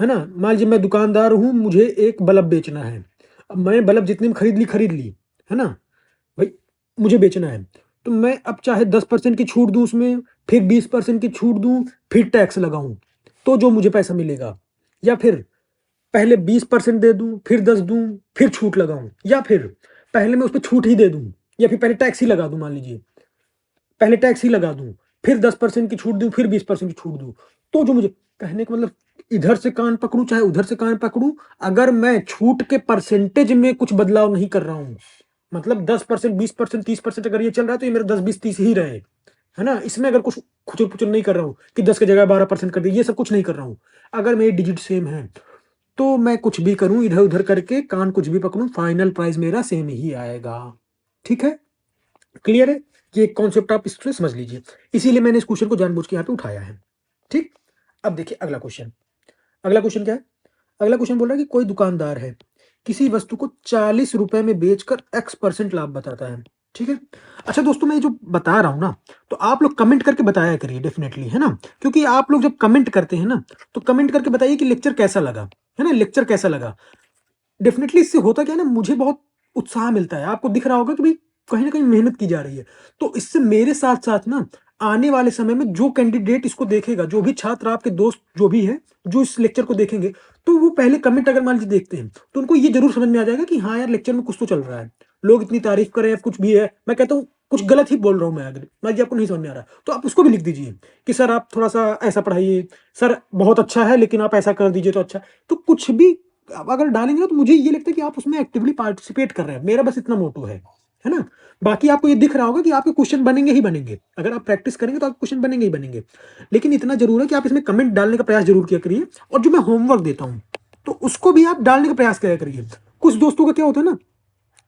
ना, मान लीजिए मैं दुकानदार हूँ, मुझे एक बल्ब बेचना है, अब मैं बल्ब जितने में खरीद ली, है ना भाई, मुझे बेचना है, तो मैं अब चाहे 10% की छूट दूं उसमें, फिर 20% की छूट दूं, फिर टैक्स लगाऊं, तो जो मुझे पैसा मिलेगा, या फिर पहले 20% दे दूं, फिर 10 दूं, फिर छूट लगाऊं, या फिर पहले मैं उस पर छूट ही दे दूं, या फिर पहले टैक्स ही लगा दूं, मान लीजिए पहले टैक्स ही लगा दूं, फिर 10% की छूट दूं, फिर 20% की छूट दूं, तो जो मुझे, कहने का मतलब इधर से कान पकड़ूं चाहे उधर से कान पकड़ूं, अगर मैं छूट के परसेंटेज में कुछ बदलाव नहीं कर रहा हूं, मतलब 10% 20% 30% अगर ये चल रहा है तो ये मेरा 10 20 30 ही रहे, है ना, इसमें अगर कुछ खुचुर पुचुर नहीं कर रहा हूँ कि 10 की जगह 12% कर दिया, ये सब कुछ नहीं कर रहा हूँ। अगर मेरी डिजिट सेम है तो मैं कुछ भी करूं, इधर उधर करके कान कुछ भी पकड़ूं, फाइनल प्राइस मेरा सेम ही आएगा। ठीक है? क्लियर है? ये कॉन्सेप्ट आप इससे समझ लीजिए, इसीलिए मैंने इस क्वेश्चन को जानबूझ के यहाँ पे उठाया है। ठीक, अब देखिए अगला क्वेश्चन। अगला क्वेश्चन क्या है? अगला क्वेश्चन बोल रहा है कि कोई दुकानदार है, किसी वस्तु को 40 रुपए में बेचकर x% लाभ बताता है। ठीक है? अच्छा दोस्तों, मैं जो बता रहा हूं ना, तो आप लोग कमेंट करके बताया करिए डेफिनेटली, है ना, क्योंकि आप लोग जब कमेंट करते हैं ना, तो कमेंट करके बताइए कि लेक्चर कैसा लगा, है ना, लेक्चर कैसा लगा। डेफिनेटली इससे होता क्या है ना, मुझे बहुत उत्साह मिलता है, आपको दिख रहा होगा कि भाई कहीं ना कहीं मेहनत की जा रही है, तो इससे मेरे साथ साथ ना आने वाले समय में जो कैंडिडेट इसको देखेगा, जो भी छात्र, आपके दोस्त जो भी है, जो इस लेक्चर को देखेंगे, तो वो पहले कमेंट अगर मान लीजिए देखते हैं तो उनको ये जरूर समझ में आ जाएगा कि हाँ यार, लेक्चर में कुछ तो चल रहा है, लोग इतनी तारीफ कर रहे हैं, कुछ भी है, मैं कहता हूँ कुछ गलत ही बोल रहा हूँ मैं, अगर मान लीजिए आपको नहीं समझ में आ रहा तो आप उसको भी लिख दीजिए कि सर आप थोड़ा सा ऐसा पढ़ाइए, सर बहुत अच्छा है लेकिन आप ऐसा कर दीजिए तो अच्छा। तो कुछ भी आप अगर डालेंगे ना, तो मुझे ये लगता है कि आप उसमें एक्टिवली पार्टिसिपेट कर रहे हैं, मेरा बस इतना मोटो है ना। बाकी आपको ये दिख रहा होगा कि आपके क्वेश्चन बनेंगे ही बनेंगे, अगर आप प्रैक्टिस करेंगे तो आपके क्वेश्चन बनेंगे ही बनेंगे, लेकिन इतना जरूर है कि आप इसमें कमेंट डालने का प्रयास जरूर किया करिए, और जो मैं होमवर्क देता हूँ तो उसको भी आप डालने का प्रयास किया करिए। कुछ दोस्तों का क्या होता है ना,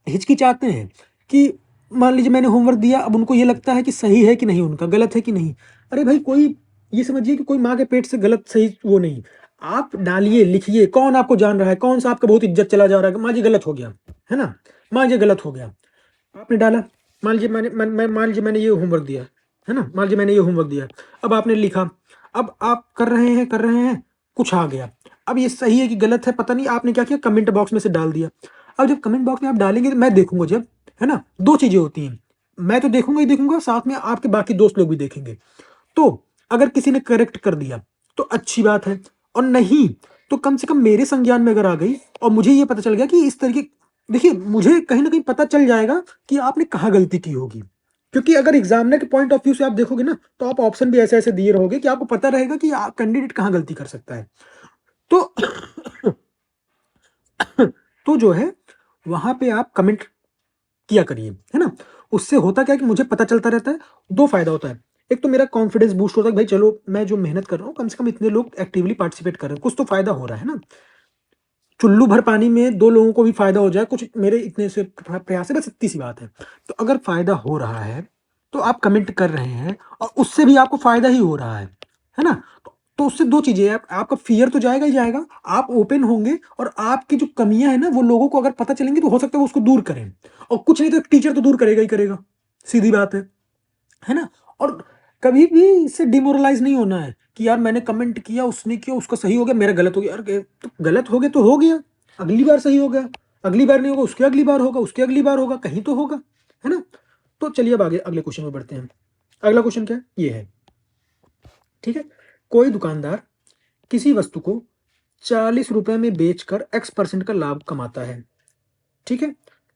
हिचकिचाते हैं कि मान लीजिए मैंने होमवर्क दिया, अब उनको ये लगता है कि सही है कि नहीं, उनका गलत है कि नहीं। अरे भाई, कोई ये समझिए कि कोई माँ के पेट से गलत सही वो नहीं। आप डालिए, लिखिए, कौन आपको जान रहा है, कौन सा आपका बहुत इज्जत चला जा रहा है। मान लीजिए गलत हो गया, है ना, मान लीजिए गलत हो गया, आपने डाला, मान लीजिए मान लीजिए मैंने ये होमवर्क दिया, है ना, मान लीजिए मैंने ये होमवर्क दिया, अब आपने लिखा, अब आप कर रहे हैं, कुछ आ गया, अब ये सही है कि गलत है पता नहीं, आपने क्या किया, कमेंट बॉक्स में से डाल दिया। अब जब कमेंट बॉक्स में आप डालेंगे तो मैं देखूंगा जब, है ना, दो चीजें होती हैं, मैं तो देखूंगा ही देखूंगा, साथ में आपके बाकी दोस्त लोग भी देखेंगे। तो अगर किसी ने करेक्ट कर दिया तो अच्छी बात है, और नहीं तो कम से कम मेरे संज्ञान में अगर आ गई और मुझे ये पता चल गया कि इस तरीके, देखिए मुझे कहीं ना कहीं पता चल जाएगा कि आपने कहाँ गलती की होगी। क्योंकि अगर एग्जामिनर के पॉइंट ऑफ व्यू से आप देखोगे ना, तो आप ऑप्शन भी ऐसे ऐसे दिए रहोगे कि आपको पता रहेगा कि कैंडिडेट कहाँ गलती कर सकता है। तो तो जो है, वहां पे आप कमेंट किया करिए, है ना। उससे होता क्या है कि मुझे पता चलता रहता है, दो फायदा होता है। एक तो मेरा कॉन्फिडेंस बूस्ट होता है कि भाई चलो, मैं जो मेहनत कर रहा हूँ, कम से कम इतने लोग एक्टिवली पार्टिसिपेट कर रहे हैं, कुछ तो फायदा हो रहा है ना। चुल्लू भर पानी में दो लोगों को भी फायदा हो जाए, कुछ मेरे इतने से प्रयास है, बस इतनी सी बात है। तो अगर फायदा हो रहा है तो आप कमेंट कर रहे हैं, और उससे भी आपको फायदा ही हो रहा है ना। तो उससे दो चीजें हैं, आपका फियर तो जाएगा ही जाएगा, आप ओपन होंगे, और आपकी जो कमियां है ना, वो लोगों को अगर पता चलेंगी तो हो सकता है वो उसको दूर करें। और कुछ नहीं तो एक टीचर तो दूर करेगा ही करेगा, सीधी बात है ना। और कभी भी इससे डिमोरलाइज नहीं होना है कि यार मैंने कमेंट किया, उसने किया, उसका सही हो गया, मेरा गलत हो गया। यार तो गलत हो गया तो हो गया, अगली बार सही हो गया, अगली बार नहीं होगा, उसके अगली बार होगा, उसके अगली बार होगा, कहीं तो होगा, है ना। तो चलिए अब आगे अगले क्वेश्चन में बढ़ते हैं। अगला क्वेश्चन क्या है, ये है, ठीक है। कोई दुकानदार किसी वस्तु को 40 रुपए में बेचकर X% का लाभ कमाता है, ठीक है,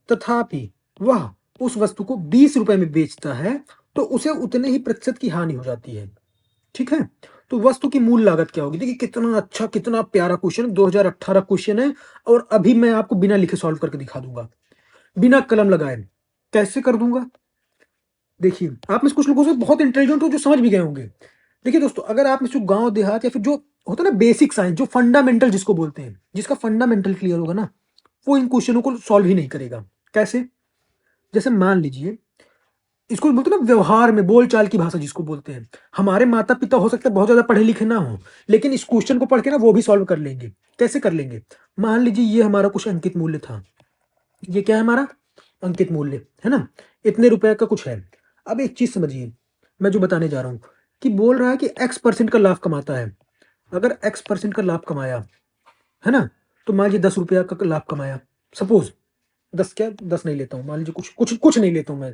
तथापि वह उस वस्तु को 20 रुपए में बेचता है, तो उसे उतने ही प्रतिशत की हानि हो जाती है, ठीक है। तो वस्तु की मूल लागत क्या होगी। देखिए कितना अच्छा, कितना प्यारा क्वेश्चन, 2018 क्वेश्चन है, और अभी मैं आपको बिना लिखे सॉल्व करके दिखा दूंगा, बिना कलम लगाए। कैसे कर दूंगा, देखिए आप में से कुछ लोगों से बहुत इंटेलिजेंट हो जो समझ भी गए होंगे। देखिए दोस्तों, अगर आप में से गांव देहात या फिर जो होता है ना बेसिक साइंस, जो फंडामेंटल जिसको बोलते हैं, जिसका फंडामेंटल क्लियर होगा ना, वो इन क्वेश्चनों को सॉल्व ही नहीं करेगा। कैसे, जैसे मान लीजिए, इसको बोलते हैं ना व्यवहार में, बोलचाल की भाषा जिसको बोलते हैं। हमारे माता पिता हो सकता है बहुत ज्यादा पढ़े लिखे ना हो, लेकिन इस क्वेश्चन को पढ़ के ना वो भी सॉल्व कर लेंगे। कैसे कर लेंगे, मान लीजिए ये हमारा कुछ अंकित मूल्य था, ये क्या है हमारा अंकित मूल्य, है ना, इतने रुपए का कुछ है। अब एक चीज समझिए, मैं जो बताने जा रहा हूं, कि बोल रहा है कि X% का लाभ कमाता है। अगर X% का लाभ कमाया, है ना, तो मान लीजिए 10 रुपया का लाभ कमाया, सपोज 10, क्या 10 नहीं लेता हूँ, मान लीजिए कुछ कुछ कुछ नहीं लेता हूँ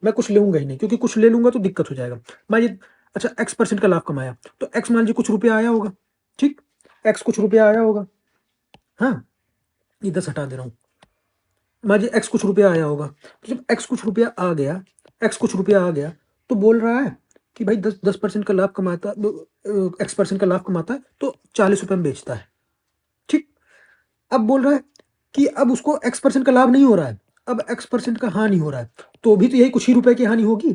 मैं कुछ लूंगा ही नहीं, क्योंकि कुछ ले लूंगा तो दिक्कत हो जाएगा। मान लीजिए, अच्छा X% का लाभ कमाया, तो X मान लीजिए कुछ रुपया आया होगा, ठीक, X कुछ रुपया आया होगा, हाँ, ये 10 हटा दे रहा हूँ, मान लीजिए X कुछ रुपया आया होगा। तो जब X कुछ रुपया आ गया, X कुछ रुपया आ गया, तो बोल रहा है कि भाई 10% का लाभ कमाता, X% का लाभ कमाता है, तो 40 रुपये में बेचता है, ठीक। अब बोल रहा है कि अब उसको X% का लाभ नहीं हो रहा है, अब X% का हानि हो रहा है, तो भी तो यही कुछ ही रुपए की हानि होगी,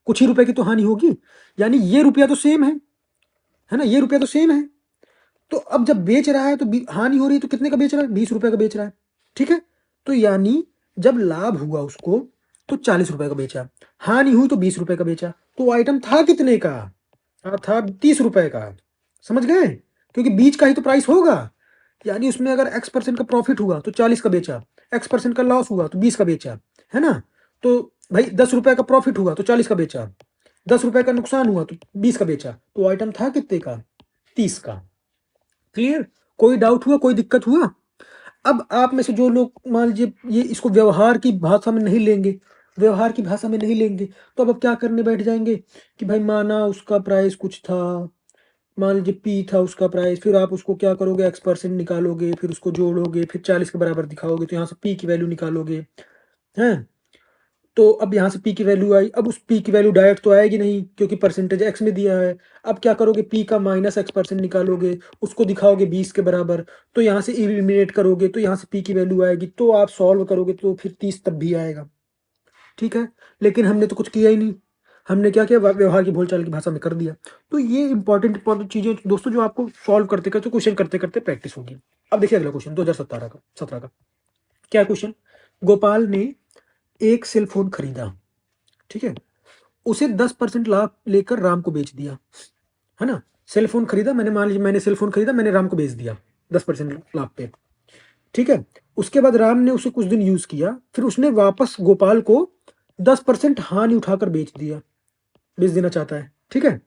कुछ ही रुपए की तो हानि होगी। यानी ये रुपया तो सेम है ना, ये रुपया तो सेम है। तो अब जब बेच रहा है तो हानि हो रही है, तो कितने का बेच रहा है, 20 रुपए का बेच रहा है, ठीक है। तो यानी जब लाभ हुआ उसको तो 40 रुपए का बेचा, हानि हुई तो 20 रुपए का बेचा, तो आइटम था कितने का, था 30 रुपए का, समझ गए, क्योंकि बीच का ही तो प्राइस होगा। यानी उसमें अगर X% का प्रॉफिट हुआ तो 40 का बेचा, X% का लॉस हुआ तो 20 का बेचा, है ना। तो भाई 10 रुपए का प्रॉफिट हुआ तो 40 का बेचा, 10 रुपए का नुकसान हुआ तो 20 का बेचा, तो आइटम था कितने का, 30 का। क्लियर, कोई डाउट हुआ, कोई दिक्कत हुआ। अब आप में से जो लोग मान लीजिए ये इसको व्यवहार की भाषा में नहीं लेंगे, व्यवहार की भाषा में नहीं लेंगे, तो अब क्या करने बैठ जाएंगे कि भाई माना उसका प्राइस कुछ था, मान लीजिए पी था उसका प्राइस, फिर आप उसको क्या करोगे, X% निकालोगे, फिर उसको जोड़ोगे, फिर 40 के बराबर दिखाओगे, तो यहाँ से पी की वैल्यू निकालोगे, हैं। तो अब यहाँ से पी की वैल्यू आई, अब उस पी की वैल्यू डायरेक्ट तो आएगी नहीं, क्योंकि परसेंटेज एक्स में दिया है। अब क्या करोगे, पी का -X% निकालोगे, उसको दिखाओगे 20 के बराबर, तो यहाँ से इलिमिनेट करोगे, तो यहाँ से पी की वैल्यू आएगी, तो आप सॉल्व करोगे तो फिर 30 तब भी आएगा, ठीक है। लेकिन हमने तो कुछ किया ही नहीं, हमने क्या किया, व्यवहार की बोलचाल की भाषा में कर दिया। तो ये इंपॉर्टेंट चीजें दोस्तों, जो आपको सॉल्व करते करते, क्वेश्चन करते करते प्रैक्टिस होगी। अब देखिए अगला क्वेश्चन 2017 का, 17 का क्या क्वेश्चन, गोपाल ने एक सेल फोन खरीदा, ठीक है, उसे 10% लाभ लेकर राम को बेच दिया, है ना। सेल फोन खरीदा मैंने, मान लीजिए मैंने सेल फोन खरीदा, मैंने राम को बेच दिया 10% लाभ पे, ठीक है। उसके बाद राम ने उसे कुछ दिन यूज किया, फिर उसने वापस गोपाल को 10% हानि उठाकर बेच देना चाहता है, ठीक है।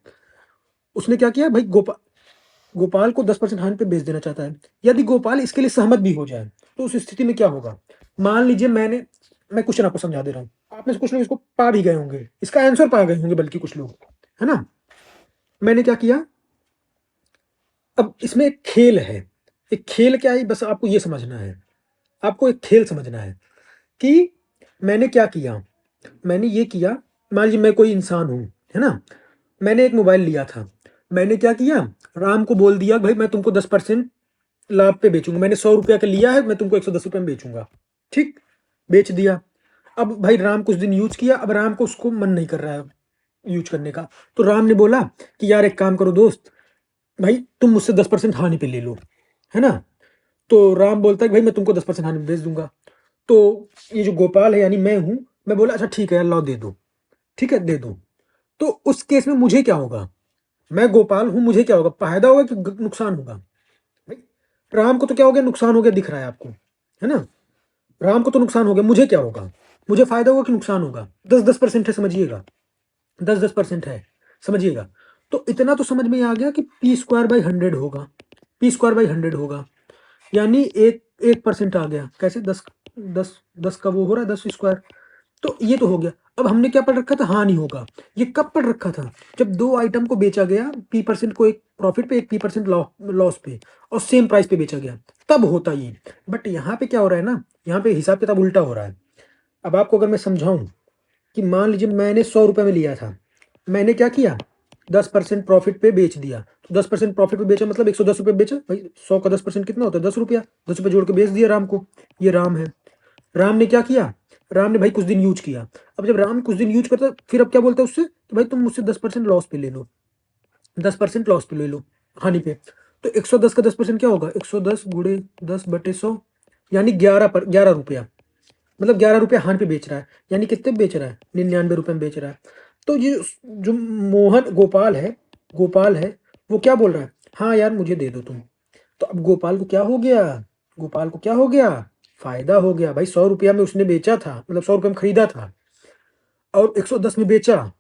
उसने क्या किया भाई, गोपाल को 10% हानि पे बेच देना चाहता है। यदि गोपाल इसके लिए सहमत भी हो जाए तो उस स्थिति में क्या होगा। मान लीजिए मैं क्वेश्चन आपको समझा दे रहा हूँ, आप में से कुछ लोग इसको पा भी गए होंगे, इसका आंसर पा गए होंगे बल्कि कुछ लोग, है ना। मैंने क्या किया, अब इसमें एक खेल है। एक खेल क्या है, बस आपको ये समझना है, आपको एक खेल समझना है कि मैंने क्या किया। मैंने ये किया, मान लीजिए मैं कोई इंसान हूँ, है ना। मैंने एक मोबाइल लिया था, मैंने क्या किया, राम को बोल दिया भाई मैं तुमको 10% लाभ पे बेचूंगा, मैंने 100 रुपया का लिया है, मैं तुमको 110 रुपये में बेचूंगा, ठीक, बेच दिया। अब भाई राम कुछ दिन यूज किया, अब राम को उसको मन नहीं कर रहा है यूज करने का, तो राम ने बोला कि यार एक काम करो दोस्त, भाई तुम मुझसे 10% हानि पे ले लो, है ना। तो राम बोलता है कि भाई मैं तुमको 10% हानि पे बेच दूंगा। तो ये जो गोपाल है यानी मैं हूं, मैं बोला अच्छा ठीक है यार, लाओ दे दो, ठीक है दे दो। तो उस केस में मुझे क्या होगा, मैं गोपाल हूं, मुझे क्या होगा, फायदा होगा कि नुकसान होगा। भाई राम को तो क्या हो गया, नुकसान हो गया, दिख रहा है आपको, है ना। राम को तो नुकसान हो गया, मुझे क्या होगा, मुझे फायदा होगा कि नुकसान होगा। 10-10% है, समझिएगा, 10-10% है, समझिएगा। तो इतना तो समझ में आ गया कि p²/100 होगा, p²/100 होगा, यानी 1% आ गया। कैसे, 10 का वो हो रहा है 10²। तो ये तो हो गया। अब हमने क्या पढ़ रखा था, हानि होगा। ये कब पढ़ रखा था, जब दो आइटम को बेचा गया, p% को एक प्रॉफिट पे, एक p% लॉस पे, और सेम प्राइस पे बेचा गया, तब होता ये। बट यहाँ पे क्या हो रहा है ना, यहाँ पे हिसाब किताब उल्टा हो रहा है। अब आपको अगर मैं समझाऊं कि मान लीजिए मैंने 100 रुपये में लिया था, मैंने क्या किया, 10% प्रॉफिट पे बेच दिया। तो 10% प्रॉफिट पे बेचा मतलब 110 रुपये बेचा भाई, 100 का 10% कितना होता है, 10 रुपया, 10 रुपये जोड़ के बेच दिया राम को। ये राम है। राम ने क्या किया, राम ने भाई कुछ दिन यूज किया। अब जब राम कुछ दिन यूज करता है, फिर अब क्या बोलता है उससे कि भाई तुम मुझसे 10% लॉस पे ले लो, 10% लॉस पे ले लो, हानि पे। तो 110 का 10% क्या होगा, 110 गुणे 10/100, यानी 11 रुपया, मतलब 11 रुपया हानि पे बेच रहा है। यानी कितने बेच रहा है, 99 रुपये में बेच रहा है। तो ये जो गोपाल है, वो क्या बोल रहा है, हाँ यार मुझे दे दो तुम। तो अब गोपाल को क्या हो गया, गोपाल को क्या हो गया, फायदा हो गया भाई। 100 रुपया में उसने बेचा था, मतलब 100 रुपये में खरीदा था, और 110 में बेचा,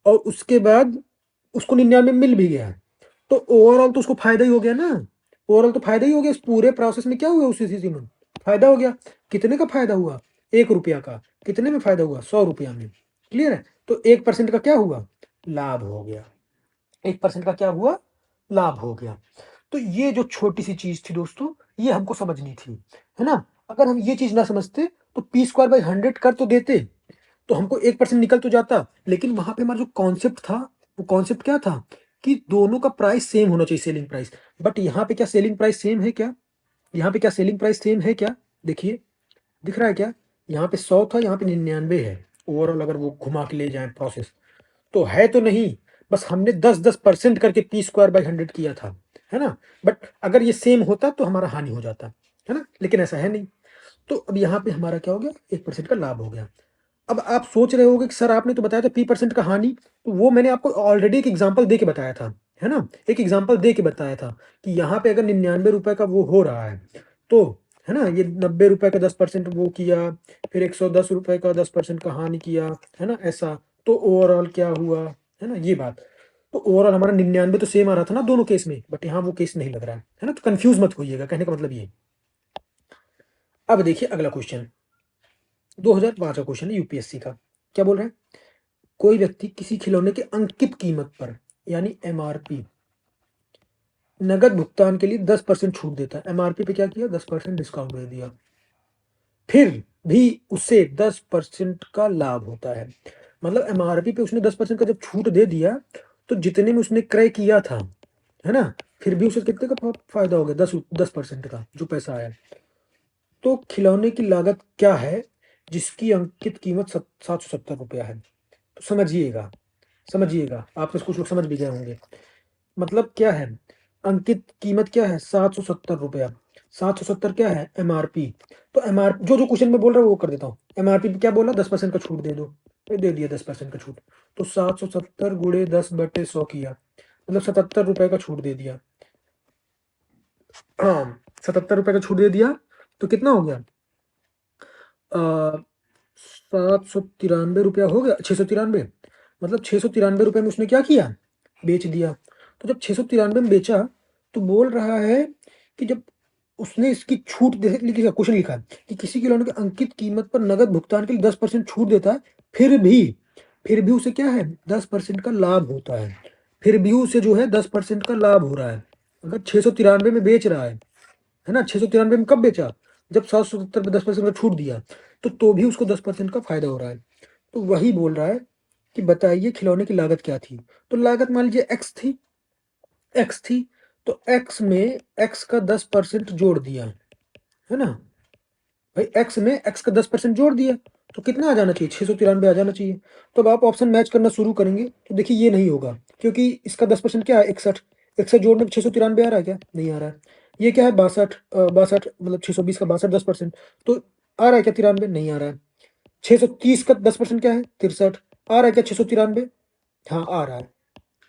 और उसके बाद उसको 99 में मिल भी गया। तो ओवरऑल तो उसको फायदा ही हो गया ना, ओवरऑल तो फायदा ही हो गया। इस पूरे प्रोसेस में क्या हुआ, उसी स्थिति में फायदा हो गया। कितने का फायदा हुआ, 1 रुपया का। कितने में फायदा हुआ, 100 रुपया में। क्लियर है। तो 1% का क्या हुआ, लाभ हो गया। 1% का क्या हुआ, लाभ हो गया। तो ये जो छोटी सी चीज थी दोस्तों, ये हमको समझनी थी, है ना। अगर हम ये चीज ना समझते तो p²/100 कर तो देते, तो हमको 1% निकल तो जाता। लेकिन वहां पे हमारा जो कॉन्सेप्ट था, वो कॉन्सेप्ट क्या था कि दोनों का प्राइस सेम होना चाहिए, सेलिंग प्राइस। बट यहाँ पे क्या सेलिंग प्राइस सेम है क्या, यहाँ पे क्या सेलिंग प्राइस सेम है क्या, देखिए, दिख रहा है क्या, यहाँ पे 100 था, यहाँ पे 99 है। ओवरऑल अगर वो घुमा के ले जाए प्रोसेस, तो है तो नहीं, बस हमने 10-10% करके p²/100 किया था, है ना। बट अगर ये सेम होता तो हमारा हानि हो जाता, है ना, लेकिन ऐसा है नहीं। तो अब यहाँ पे हमारा क्या हो गया, 1% का लाभ हो गया। अब आप सोच रहे होगे कि सर आपने तो बताया था p% का हानि, तो वो मैंने आपको ऑलरेडी एक एग्जांपल दे के बताया था, है ना। एक एग्जांपल दे के बताया था कि यहाँ पे अगर 99 रुपए का वो हो रहा है, तो है ना, ये 90 रुपए का 10% वो किया, फिर 110 रुपए का 10% का हानि किया, है ना, ऐसा। तो ओवरऑल क्या हुआ, है ना, ये बात। तो ओवरऑल हमारा 99 तो सेम आ रहा था ना दोनों केस में, बट यहाँ वो केस नहीं लग रहा है ना। तो कंफ्यूज मत होइएगा, कहने का मतलब ये। अब देखिए अगला क्वेश्चन, 2005 का क्वेश्चन है यूपीएससी का। क्या बोल रहे हैं, कोई व्यक्ति किसी खिलौने के अंकित कीमत पर, यानी एमआरपी, नगद भुगतान के लिए 10% छूट देता है। एमआरपी पे क्या किया, 10% डिस्काउंट दे दिया, फिर भी उसे 10% का लाभ होता है। मतलब एमआरपी पे उसने 10% का जब छूट दे दिया, तो जितने में उसने क्रय किया था, है ना, फिर भी उसे कितने का फायदा हो गया, 10% का जो पैसा आया। तो खिलौने की लागत क्या है जिसकी अंकित कीमत 770 रुपया है। तो समझिएगा, समझिएगा, आप में से कुछ लोग समझ भी गए होंगे। मतलब क्या है, अंकित कीमत क्या है, 770 रुपया। 770 क्या है एमआरपी। तो एमआर जो जो क्वेश्चन में बोल रहा है वो कर देता हूँ। एमआरपी पे क्या बोला 10% का छूट दे दो, ये दे दिया 10% का छूट। तो 770 गुणे 10/100 किया, मतलब 77 रुपए का छूट दे दिया। हाँ 77 रुपए का छूट दे दिया तो कितना हो गया 793 रुपया हो गया, 693। मतलब 693 रुपये में उसने क्या किया बेच दिया। तो जब 693 में बेचा तो बोल रहा है कि जब उसने इसकी छूट लिखा क्वेश्चन लिखा है कि किसी खिलौने की अंकित कीमत पर नगद भुगतान के लिए 10% छूट देता है, फिर भी उसे क्या है 10% का लाभ होता है। फिर भी उसे जो है 10% का लाभ हो रहा है। अगर 693 में बेच रहा है ना, 693 में कब बेचा जब 770 पे 10% का छूट दिया, तो भी उसको 10% का फायदा हो रहा है। तो वही बोल रहा है कि बताइए खिलौने की लागत क्या थी। तो लागत मान लीजिए एक्स थी तो एक्स में एक्स का 10% जोड़ दिया, है ना भाई, एक्स में एक्स का 10% जोड़ दिया तो कितना आ जाना चाहिए 693 आ जाना चाहिए। तो अब आप ऑप्शन मैच करना शुरू करेंगे तो देखिए ये नहीं होगा, क्योंकि इसका 10% क्या है 61, 61 जोड़ने में 693 आ रहा है क्या, नहीं आ रहा है। ये क्या है 62, 62 मतलब 620 का 62 10%, तो आ रहा है क्या 93, नहीं आ रहा है। 630 का 10% क्या है 63, आ रहा है क्या 693, हाँ आ रहा है।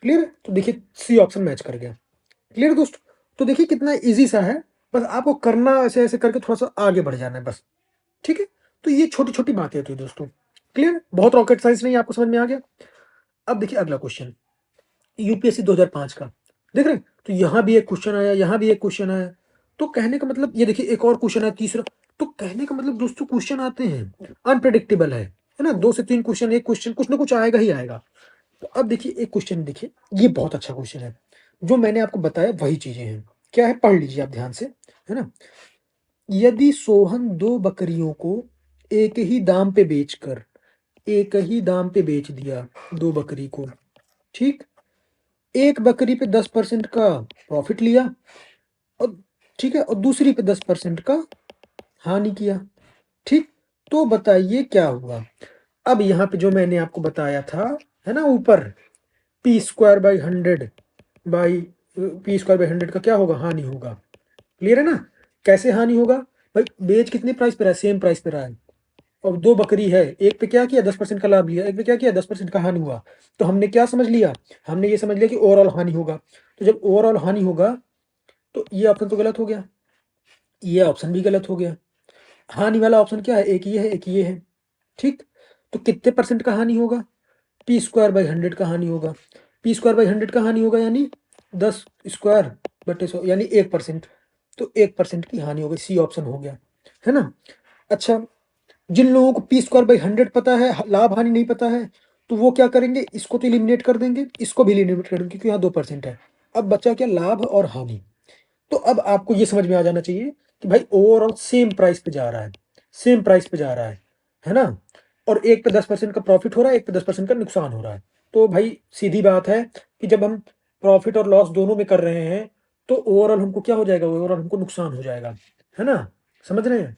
क्लियर है, तो देखिए सी ऑप्शन मैच कर गया। क्लियर दोस्तों, तो देखिए कितना इजी सा है, बस आपको करना ऐसे ऐसे करके थोड़ा सा आगे बढ़ जाना है बस। ठीक है, तो ये छोटी छोटी बातें होती है दोस्तों। क्लियर, बहुत रॉकेट साइंस नहीं, आपको समझ में आ गया। अब देखिए अगला क्वेश्चन यूपीएससी 2005 का, देख रहे हैं, तो यहाँ भी एक क्वेश्चन आया, यहाँ भी एक क्वेश्चन आया। तो कहने का मतलब ये देखिए एक और क्वेश्चन है तीसरा। तो कहने का मतलब दोस्तों क्वेश्चन आते हैं अनप्रेडिक्टेबल है ना, 2 से 3 क्वेश्चन, एक क्वेश्चन कुछ ना कुछ आएगा ही आएगा। तो अब देखिए एक क्वेश्चन देखिए, ये बहुत अच्छा क्वेश्चन है, जो मैंने आपको बताया वही चीजें हैं। क्या है पढ़ लीजिए आप ध्यान से, है ना। यदि सोहन 2 बकरियों को एक ही दाम पे बेचकर एक ही दाम पे बेच दिया 2 बकरी को, ठीक, एक बकरी पे 10% का प्रॉफिट लिया और ठीक है, और दूसरी पे 10% का हानि किया, ठीक, तो बताइए क्या हुआ। अब यहाँ पे जो मैंने आपको बताया था, है ना, ऊपर p² बाई 100 का क्या होगा हानि होगा। क्लियर है ना, कैसे हानि होगा भाई, बेच कितने प्राइस पे रहा है, सेम प्राइस पे रहा है, और 2 बकरी है, एक पे क्या किया 10% का लाभ लिया, एक पे क्या किया 10% का हानि हुआ। तो हमने क्या समझ लिया, हमने ये समझ लिया कि ओवरऑल हानि होगा। तो जब ओवरऑल हानि होगा तो ये ऑप्शन तो गलत हो गया, ये ऑप्शन भी गलत हो गया। हानि वाला ऑप्शन क्या है, एक ये है एक ये है, ठीक। तो कितने परसेंट का हानि होगा, p² बाई 100 का हानि होगा। p² बाई 100 का हानि होगा यानी 10² बटे 100 यानी 1%। तो 1% की हानि हो गई, सी ऑप्शन हो गया, है ना। अच्छा, जिन लोगों को p² बाई 100 पता है, लाभ हानि नहीं पता है, तो वो क्या करेंगे, इसको तो एलिमिनेट कर देंगे, इसको भी एलिमिनेट कर देंगे क्योंकि यहाँ 2% है। अब बचा क्या, लाभ और हानि। तो अब आपको ये समझ में आ जाना चाहिए कि भाई ओवरऑल सेम प्राइस पे जा रहा है, सेम प्राइस पे जा रहा है ना। और एक पे 10% का प्रॉफिट हो रहा है, एक पे 10% का नुकसान हो रहा है। तो भाई सीधी बात है कि जब हम प्रॉफिट और लॉस दोनों में कर रहे हैं तो ओवरऑल हमको क्या हो जाएगा, ओवरऑल हमको नुकसान हो जाएगा, है ना। समझ रहे हैं,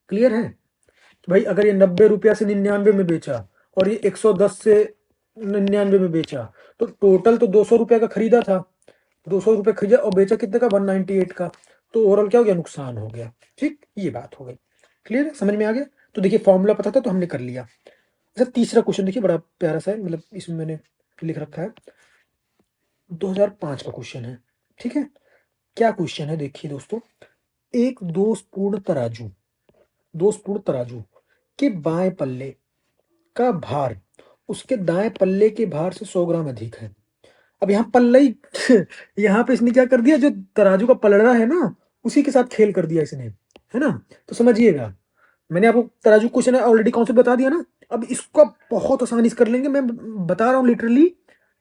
क्लियर है। तो भाई अगर ये 90 रुपया से 99 में बेचा और ये 110 से 99 में बेचा, तो टोटल तो 200 रुपया का खरीदा था, 200 रुपये खरीदा और बेचा कितने का 198 का, तो ओवरऑल क्या हो गया, नुकसान हो गया। ठीक, ये बात हो गई। क्लियर है, समझ में आ गया। तो देखिए फॉर्मूला पता था तो हमने कर लिया। अच्छा तीसरा क्वेश्चन देखिए, बड़ा प्यारा सा है, मतलब इसमें मैंने लिख रखा है 2005 का क्वेश्चन है, ठीक है। क्या क्वेश्चन है देखिए दोस्तों, एक दोषपूर्ण तराजू के बाएं पल्ले का भार उसके दाएं पल्ले के भार से 100 ग्राम अधिक है। अब यहाँ पल्ला ही यहाँ पे इसने क्या कर दिया, जो तराजू का पलड़ा है ना उसी के साथ खेल कर दिया इसने, है ना। तो समझिएगा, मैंने आपको तराजू क्वेश्चन ऑलरेडी कॉन्सेप्ट बता दिया ना। अब इसको आप बहुत आसानी से कर लेंगे, मैं बता रहा हूँ लिटरली।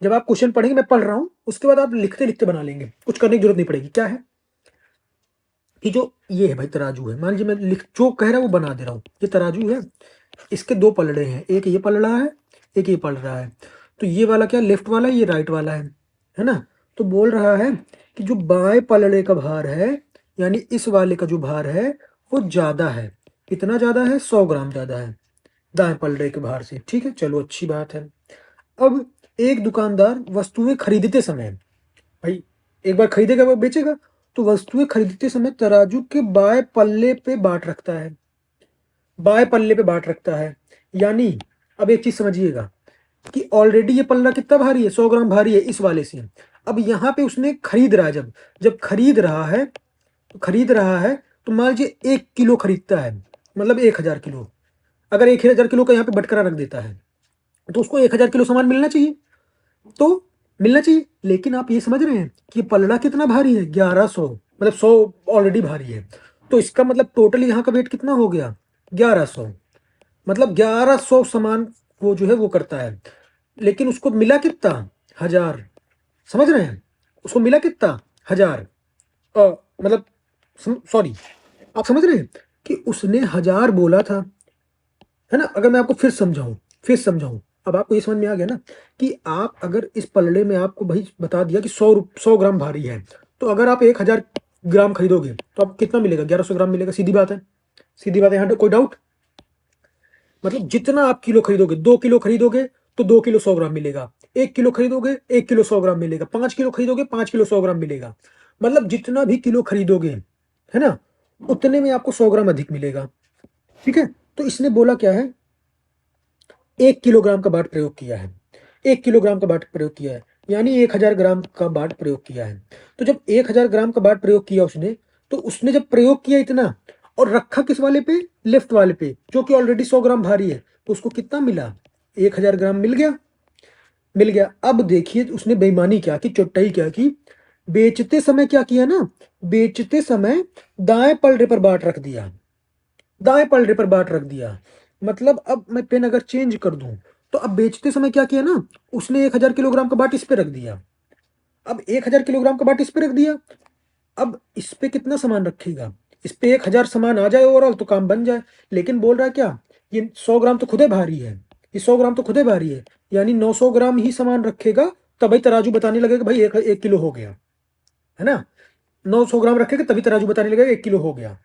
जब आप क्वेश्चन पढ़ेंगे, मैं पढ़ रहा हूँ, उसके बाद आप लिखते लिखते बना लेंगे, कुछ करने की जरूरत नहीं पड़ेगी। क्या है कि जो ये है भाई तराजू है, मान लीजिए मैं लिख जो कह रहा है वो बना दे रहा हूँ। ये तराजू है, इसके 2 पलड़े हैं, एक ये पलड़ा है, एक ये पलड़ा है। तो ये वाला क्या लेफ्ट वाला है, ये राइट वाला है ना। तो बोल रहा है कि जो बाएं पलड़े का भार है, यानी इस वाले का जो भार है वो ज्यादा है। कितना ज्यादा है, 100 ग्राम ज्यादा है दाएं पलड़े के भार से। ठीक है, चलो अच्छी बात है। अब एक दुकानदार वस्तुएं खरीदते समय, भाई एक बार खरीदेगा वो बेचेगा, तो वस्तुएं खरीदते समय तराजू के बाएं पल्ले पे बाट रखता है, बाएं पल्ले पे बाट रखता है। यानी अब एक चीज समझिएगा कि ऑलरेडी ये पल्ला कितना भारी है, 100 ग्राम भारी है इस वाले से। अब यहाँ पे उसने खरीद रहा है, जब जब खरीद रहा है तो मान लीजिए 1 किलो खरीदता है, मतलब 1000 किलो। अगर 1000 किलो का यहाँ पे बटकरा रख देता है तो उसको 1000 किलो सामान मिलना चाहिए, तो मिलना चाहिए। लेकिन आप ये समझ रहे हैं कि पल्ला कितना भारी है, 1100, मतलब 100 ऑलरेडी भारी है। तो इसका मतलब टोटल यहाँ का वेट कितना हो गया, 1100। मतलब 1100 सामान वो जो है वो करता है, लेकिन उसको मिला कितना, 1000। समझ रहे हैं, उसको मिला कितना, 1000। मतलब सॉरी, आप समझ रहे हैं कि उसने 1000 बोला था, है ना। अगर मैं आपको फिर समझाऊं, अब आपको ये समझ में आ गया ना कि आप अगर इस पलड़े में आपको भाई बता दिया कि 100 ग्राम भारी है, तो अगर आप 1000 ग्राम खरीदोगे तो आप कितना मिलेगा, 1100 ग्राम मिलेगा। सीधी बात है, सीधी बात है, यहाँ कोई डाउट। मतलब जितना आप किलो खरीदोगे, 2 किलो खरीदोगे तो 2 किलो 100 ग्राम मिलेगा, 1 किलो खरीदोगे 1 किलो 100 ग्राम मिलेगा, 5 किलो खरीदोगे 5 किलो 100 ग्राम मिलेगा। मतलब जितना भी किलो खरीदोगे, है ना, उतने में आपको 100 ग्राम अधिक मिलेगा। ठीक है, तो इसने बोला क्या है, 1 किलोग्राम का बाट प्रयोग किया है, 1 किलोग्राम का बाट प्रयोग किया है, यानी 1000 ग्राम का बाट प्रयोग किया है। तो जब 1000 ग्राम का बाट प्रयोग किया उसने, तो उसने जब प्रयोग किया इतना और रखा किस वाले पे, लेफ्ट वाले पे, जो कि ऑलरेडी 100 ग्राम भारी है, तो उसको कितना मिला, 1000 ग्राम मिल गया, मिल गया। अब देखिए उसने बेईमानी क्या की, चौटाई क्या की, बेचते समय क्या किया ना, बेचते समय दाएं पलड़े पर बाट रख दिया, दाएं पलड़े पर बाट रख दिया। मतलब अब मैं पेन अगर चेंज कर दूं, तो अब बेचते समय क्या किया ना, उसने 1000 किलोग्राम का बाट इस पे रख दिया। अब 1000 किलोग्राम का बाट इस पे रख दिया, अब इस पे कितना सामान रखेगा, इस पे 1000 सामान आ जाए ओवरऑल तो काम बन जाए। लेकिन बोल रहा है क्या, ये 100 ग्राम तो खुदे भारी है, ये 100 ग्राम तो खुदे भारी है, यानी 900 ग्राम ही सामान रखेगा, तभी तराजू बताने लगेगा भाई एक किलो हो गया, है ना। 900 ग्राम रखेगा तभी तराजू बताने लगेगा 1 किलो हो गया।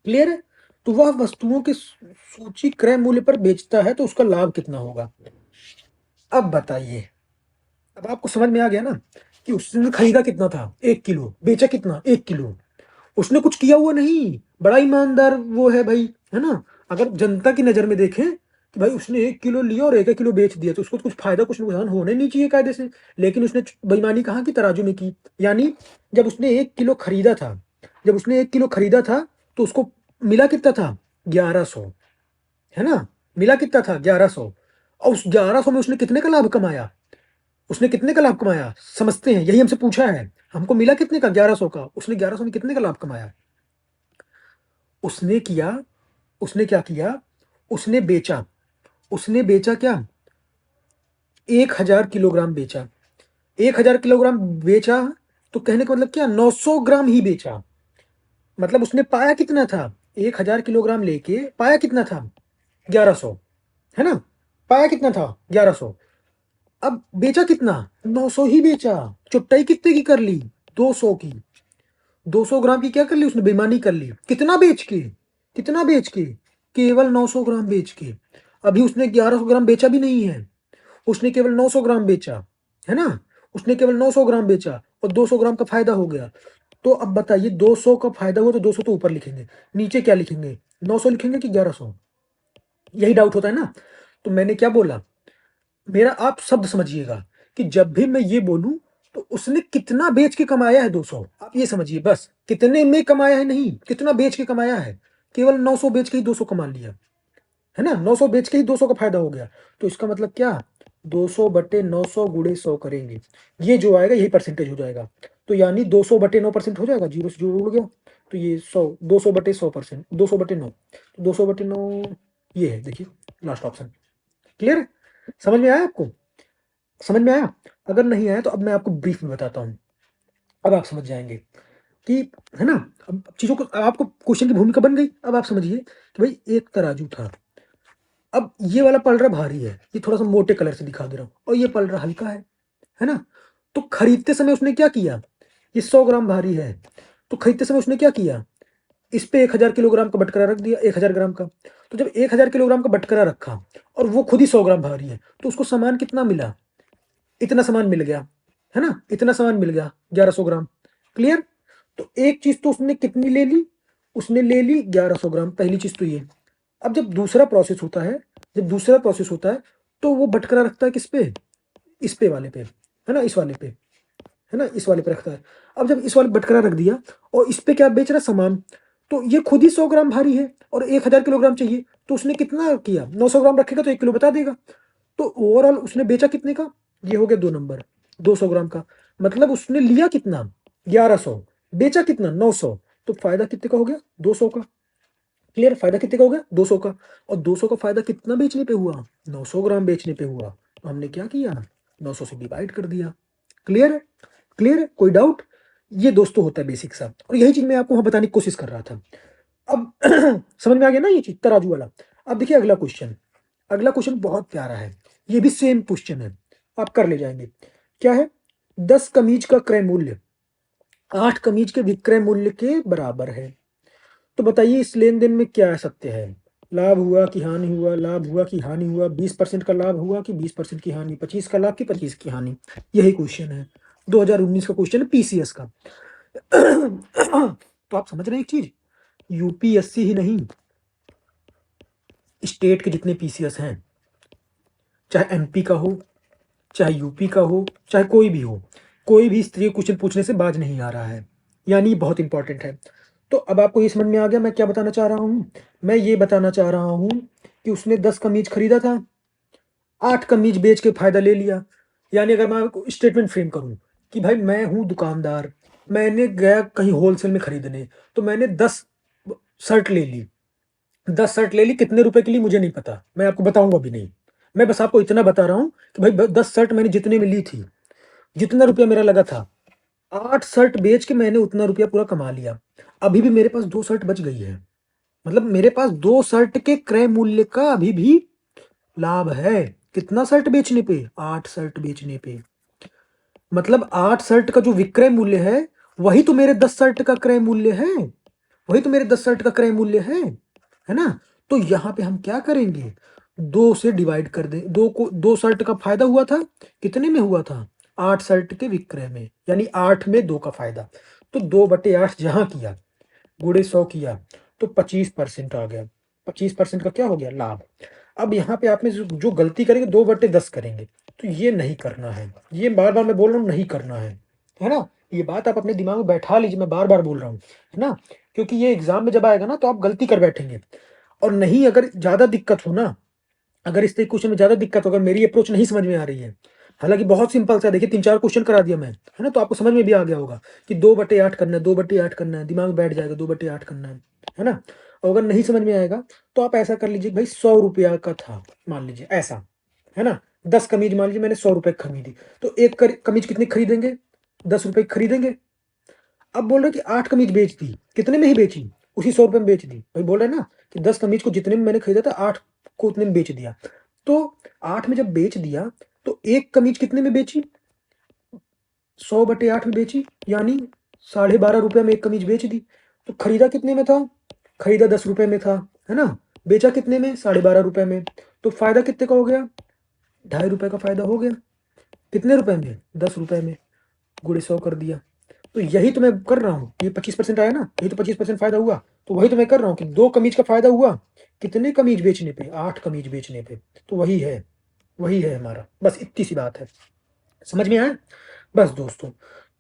क्लियर है। तो वह वस्तुओं के सूची क्रय मूल्य पर बेचता है तो उसका लाभ कितना होगा। अब बताइए, अब आपको समझ में आ गया ना कि उसने खरीदा कितना था, 1 किलो, बेचा कितना, 1 किलो। उसने कुछ किया हुआ नहीं, बड़ा ईमानदार वो है भाई, है ना। अगर जनता की नजर में देखें कि भाई उसने 1 किलो लिया और 1 किलो बेच दिया, तो उसको कुछ फायदा कुछ नुकसान होने नहीं चाहिए कायदे से। लेकिन उसने बेईमानी कहाँ की, तराजू में की। यानी जब उसने 1 किलो खरीदा था, जब उसने 1 किलो खरीदा था, तो उसको मिला कितना था, 1100, है ना। मिला कितना था, 1100। और उस 1100 में उसने कितने का लाभ कमाया, उसने कितने का लाभ कमाया समझते हैं, यही हमसे पूछा है। हमको मिला कितने का, 1100 का। उसने 1100 में कितने का लाभ कमाया, उसने किया, उसने क्या किया, उसने बेचा, उसने बेचा क्या, 1000 किलोग्राम बेचा, 1000 किलोग्राम बेचा। तो कहने का मतलब क्या, 900 ग्राम ही बेचा। मतलब उसने पाया कितना था, 1000 किलोग्राम लेके पाया कितना था, 1100, है ना। पाया कितना था, 1100। अब बेचा कितना, 900 ही बेचा। चुटाई कितने की कर ली, 200 की। 200 ग्राम की क्या कर ली उसने, बेईमानी कर ली। कितना बेच के, कितना बेच के, केवल 900 ग्राम बेच के। अभी उसने 1100 ग्राम बेचा भी नहीं है, उसने केवल 900 ग्राम बेचा, है ना। उसने केवल 900 ग्राम बेचा और 200 ग्राम का फायदा हो गया। तो अब बताइए, 200 का फायदा हुआ तो 200 तो ऊपर लिखेंगे, नीचे क्या लिखेंगे, 900 लिखेंगे कि 1100। यही डाउट होता है ना। तो मैंने क्या बोला, मेरा आप शब्द समझिएगा कि जब भी मैं ये बोलूं तो उसने कितना बेच के कमाया है, 200। आप ये समझिए बस, कितने में कमाया है नहीं, कितना बेच के कमाया है। केवल 900 बेच के ही 200 कमा लिया, है ना। 900 बेच के ही 200 का फायदा हो गया। तो इसका मतलब क्या, 200 बटे 900 गुणे 100 करेंगे, ये जो आएगा यही परसेंटेज हो जाएगा। तो यानी 200 बटे 9% हो जाएगा, जीरो से जीरो उड़ गया। तो ये 100, 200 बटे 100%, 200 बटे 9, तो 200 बटे 9 ये है, देखिए लास्ट ऑप्शन। क्लियर, समझ में आया आपको, समझ में आया। अगर नहीं आया तो अब मैं आपको ब्रीफ में बताता हूँ, अब आप समझ जाएंगे कि, है ना। अब चीजों को, अब आपको क्वेश्चन की भूमिका बन गई। अब आप समझिए कि भाई एक तराजू था, अब ये वाला पलड़ा भारी है, ये थोड़ा सा मोटे कलर से दिखा दे रहा हूँ, और ये पलड़ा हल्का है ना। तो खरीदते समय उसने क्या किया, ये 100 ग्राम भारी है, तो खरीदते समय उसने क्या किया, इस पे 1000 किलोग्राम का बटकरा रख दिया, 1000 ग्राम का। तो जब 1000 किलोग्राम का बटकरा रखा और वो खुद ही 100 ग्राम भारी है, तो उसको सामान कितना मिला, इतना सामान मिल गया, है ना। इतना सामान मिल गया, 1100 ग्राम। क्लियर। तो एक चीज तो उसने कितनी ले ली, उसने ले ली 1100 ग्राम, पहली चीज तो ये। अब जब दूसरा प्रोसेस होता है, तो वो भटकरा रखता है किस पे, इस पे वाले पे, है ना, इस वाले पे, है ना, इस वाले पे रखता है। अब जब इस वाले भटकरा रख दिया और इस पे क्या बेच रहा है, सामान, तो ये खुद ही 100 ग्राम भारी है और 1000 किलोग्राम चाहिए, तो उसने कितना किया, 900 ग्राम रखेगा तो 1 किलो बता देगा। तो ओवरऑल उसने बेचा कितने का, ये हो गया 2 नंबर, 200 ग्राम का। मतलब उसने लिया कितना, 1100, बेचा कितना, 900, तो फायदा कितने का हो गया, 200 का। क्लियर, फायदा कितने का हो गया, 200 का। और 200 का फायदा कितना बेचने पे हुआ, 900 ग्राम बेचने पे हुआ। तो हमने क्या किया, 900 से डिवाइड कर दिया। क्लियर है, क्लियर है, कोई डाउट। ये दोस्तों होता है बेसिक सा, और यही चीज मैं आपको वहां बताने की कोशिश कर रहा था। अब समझ में आ गया ना ये चीज, तराजू वाला। अब देखिए अगला क्वेश्चन, अगला क्वेश्चन बहुत प्यारा है, ये भी सेम क्वेश्चन है, आप कर ले जाएंगे। क्या है, 10 कमीज का क्रय मूल्य 8 कमीज के विक्रय मूल्य के बराबर है। तो बताइए इस लेन देन में क्या सत्य है, लाभ हुआ कि हानि हुआ, लाभ हुआ कि हानि हुआ, 20% का लाभ हुआ कि 20% की हानि, 25 का लाभ कि 25 की हानि। यही क्वेश्चन है, 2019 का क्वेश्चन है, पीसीएस का। तो आप समझ रहे हैं एक चीज, यूपीएससी ही नहीं, स्टेट के जितने पीसीएस हैं, चाहे एमपी का हो, चाहे यूपी का हो, चाहे कोई भी हो, कोई भी स्त्री क्वेश्चन पूछने से बाज नहीं आ रहा है, यानी बहुत इंपॉर्टेंट है। तो अब आपको ये समझ में आ गया मैं क्या बताना चाह रहा हूँ। मैं ये बताना चाह रहा हूँ कि उसने 10 कमीज खरीदा था, 8 कमीज बेच के फायदा ले लिया। यानी अगर मैं स्टेटमेंट फ्रेम करूँ कि भाई मैं हूँ दुकानदार, मैंने गया कहीं होलसेल में खरीदने, तो मैंने 10 शर्ट ले ली, 10 शर्ट ले ली, कितने रुपए के लिए मुझे नहीं पता, मैं आपको बताऊंगा भी नहीं। मैं बस आपको इतना बता रहा हूँ कि भाई 10 शर्ट मैंने जितने में ली थी, जितना रुपया मेरा लगा था, 8 शर्ट बेच के मैंने उतना रुपया पूरा कमा लिया। अभी भी मेरे पास 2 शर्ट बच गई है, मतलब मेरे पास 2 शर्ट के क्रय मूल्य का अभी भी लाभ है। कितना शर्ट बेचने पे, 8 शर्ट बेचने पे। मतलब 8 शर्ट का जो विक्रय मूल्य है, वही तो मेरे 10 शर्ट का क्रय मूल्य है, वही तो मेरे 10 शर्ट का क्रय मूल्य है ना। तो यहाँ पे हम क्या करेंगे, 2 से डिवाइड कर दें, 2 शर्ट का फायदा हुआ था, कितने में हुआ था, 8 शर्ट के विक्रय में, यानी 8 में 2 का फायदा। तो 2/8 जहां किया, गुणे 100 किया, तो 25% आ गया, 25% का क्या हो गया, लाभ। अब यहाँ पे आपने जो गलती करेंगे, 2/10 करेंगे, तो ये नहीं करना है, ये बार बार मैं बोल रहा हूँ नहीं करना है ना। ये बात आप अपने दिमाग में बैठा लीजिए, मैं बार बार बोल रहा हूँ, है ना, क्योंकि ये एग्जाम में जब आएगा ना तो आप गलती कर बैठेंगे। और नहीं, अगर ज्यादा दिक्कत हो ना, अगर इस क्वेश्चन में ज्यादा दिक्कत हो, अगर मेरी अप्रोच नहीं समझ में आ रही है, हालांकि बहुत सिंपल सा, देखिए 3-4 क्वेश्चन करा दिया मैं, है ना, तो आपको समझ में भी आ गया होगा कि 2/8 करना है, 2/8 करना है, दिमाग में बैठ जाएगा 2/8 करना है ना। और अगर नहीं समझ में आएगा तो आप ऐसा कर लीजिए, भाई 100 रुपया का था, मान लीजिए ऐसा, है ना, 10 कमीज मान लीजिए मैंने 100 रुपए की खरीदी, तो एक कमीज कितने की खरीदेंगे, 10 रुपए की खरीदेंगे। अब बोल रहे कि 8 कमीज बेच दी, कितने में ही बेची, उसी 100 रुपए में बेच दी। भाई बोल रहे ना कि 10 कमीज को जितने में मैंने खरीदा था, 8 को उतने में बेच दिया। तो 8 में जब बेच दिया, तो एक कमीज कितने में बेची, 100/8 में बेची, यानी 12.5 रुपये में एक कमीज बेच दी। तो खरीदा कितने में था, खरीदा 10 रुपए में था, है ना, बेचा कितने में, 12.5 रुपए में। तो फायदा कितने का हो गया, 2.5 रुपए का फायदा हो गया। कितने रुपए में, 10 रुपए में, गुणे 100 कर दिया। तो यही तो मैं कर रहा हूँ, ये 25% आया ना, यही तो 25% फायदा हुआ। तो वही तो मैं कर रहा हूँ कि 2 कमीज का फायदा हुआ, कितने कमीज बेचने पे, 8 कमीज बेचने पे। तो वही है हमारा, बस इतनी सी बात है, समझ में आया। बस दोस्तों,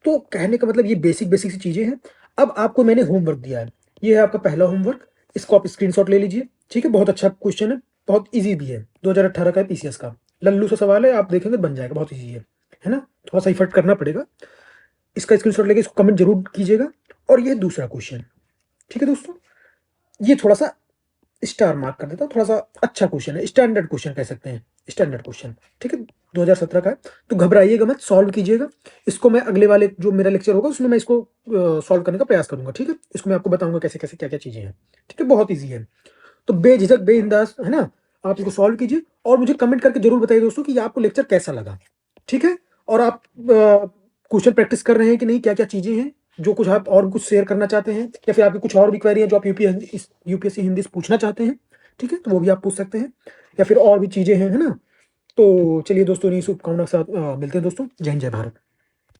तो कहने का मतलब ये बेसिक बेसिक सी चीजें हैं। अब आपको मैंने होमवर्क दिया है, ये है आपका पहला होमवर्क, इसको आप स्क्रीनशॉट ले लीजिए, ठीक है, बहुत अच्छा क्वेश्चन है, बहुत इजी भी है, 2018 का है, पीसीएस का, लल्लू सा सवाल है, आप देखेंगे बन जाएगा, बहुत इजी है ना, थोड़ा सा एफर्ट करना पड़ेगा। इसका स्क्रीनशॉट लेके इसको कमेंट जरूर कीजिएगा। और ये दूसरा क्वेश्चन, ठीक है दोस्तों, ये थोड़ा सा स्टार मार्क कर देता हूँ, थोड़ा सा अच्छा क्वेश्चन है, स्टैंडर्ड क्वेश्चन कह सकते हैं, स्टैंडर्ड क्वेश्चन, ठीक है, 2017 का है। तो घबराइएगा मत, सॉल्व कीजिएगा इसको, मैं अगले वाले जो मेरा लेक्चर होगा उसमें मैं इसको सॉल्व करने का प्रयास करूंगा, ठीक है, इसको मैं आपको बताऊंगा कैसे कैसे क्या क्या चीजें हैं, ठीक है, बहुत ईजी है। तो बेझिझक बेइंदास, है ना, आप इसको सॉल्व कीजिए और मुझे कमेंट करके जरूर बताइए दोस्तों कि आपको लेक्चर कैसा लगा, ठीक है। और आप क्वेश्चन प्रैक्टिस कर रहे हैं कि नहीं, क्या क्या चीजें हैं जो कुछ आप और कुछ शेयर करना चाहते हैं, या फिर आपकी कुछ और भी क्वेरी है जो आप यूपीएससी हिंदी से पूछना चाहते हैं, ठीक है, तो वो भी आप पूछ सकते हैं, या फिर और भी चीजें हैं, है ना। तो चलिए दोस्तों, इन्हीं शुभकामना के साथ मिलते हैं दोस्तों, जय हिंद जय भारत।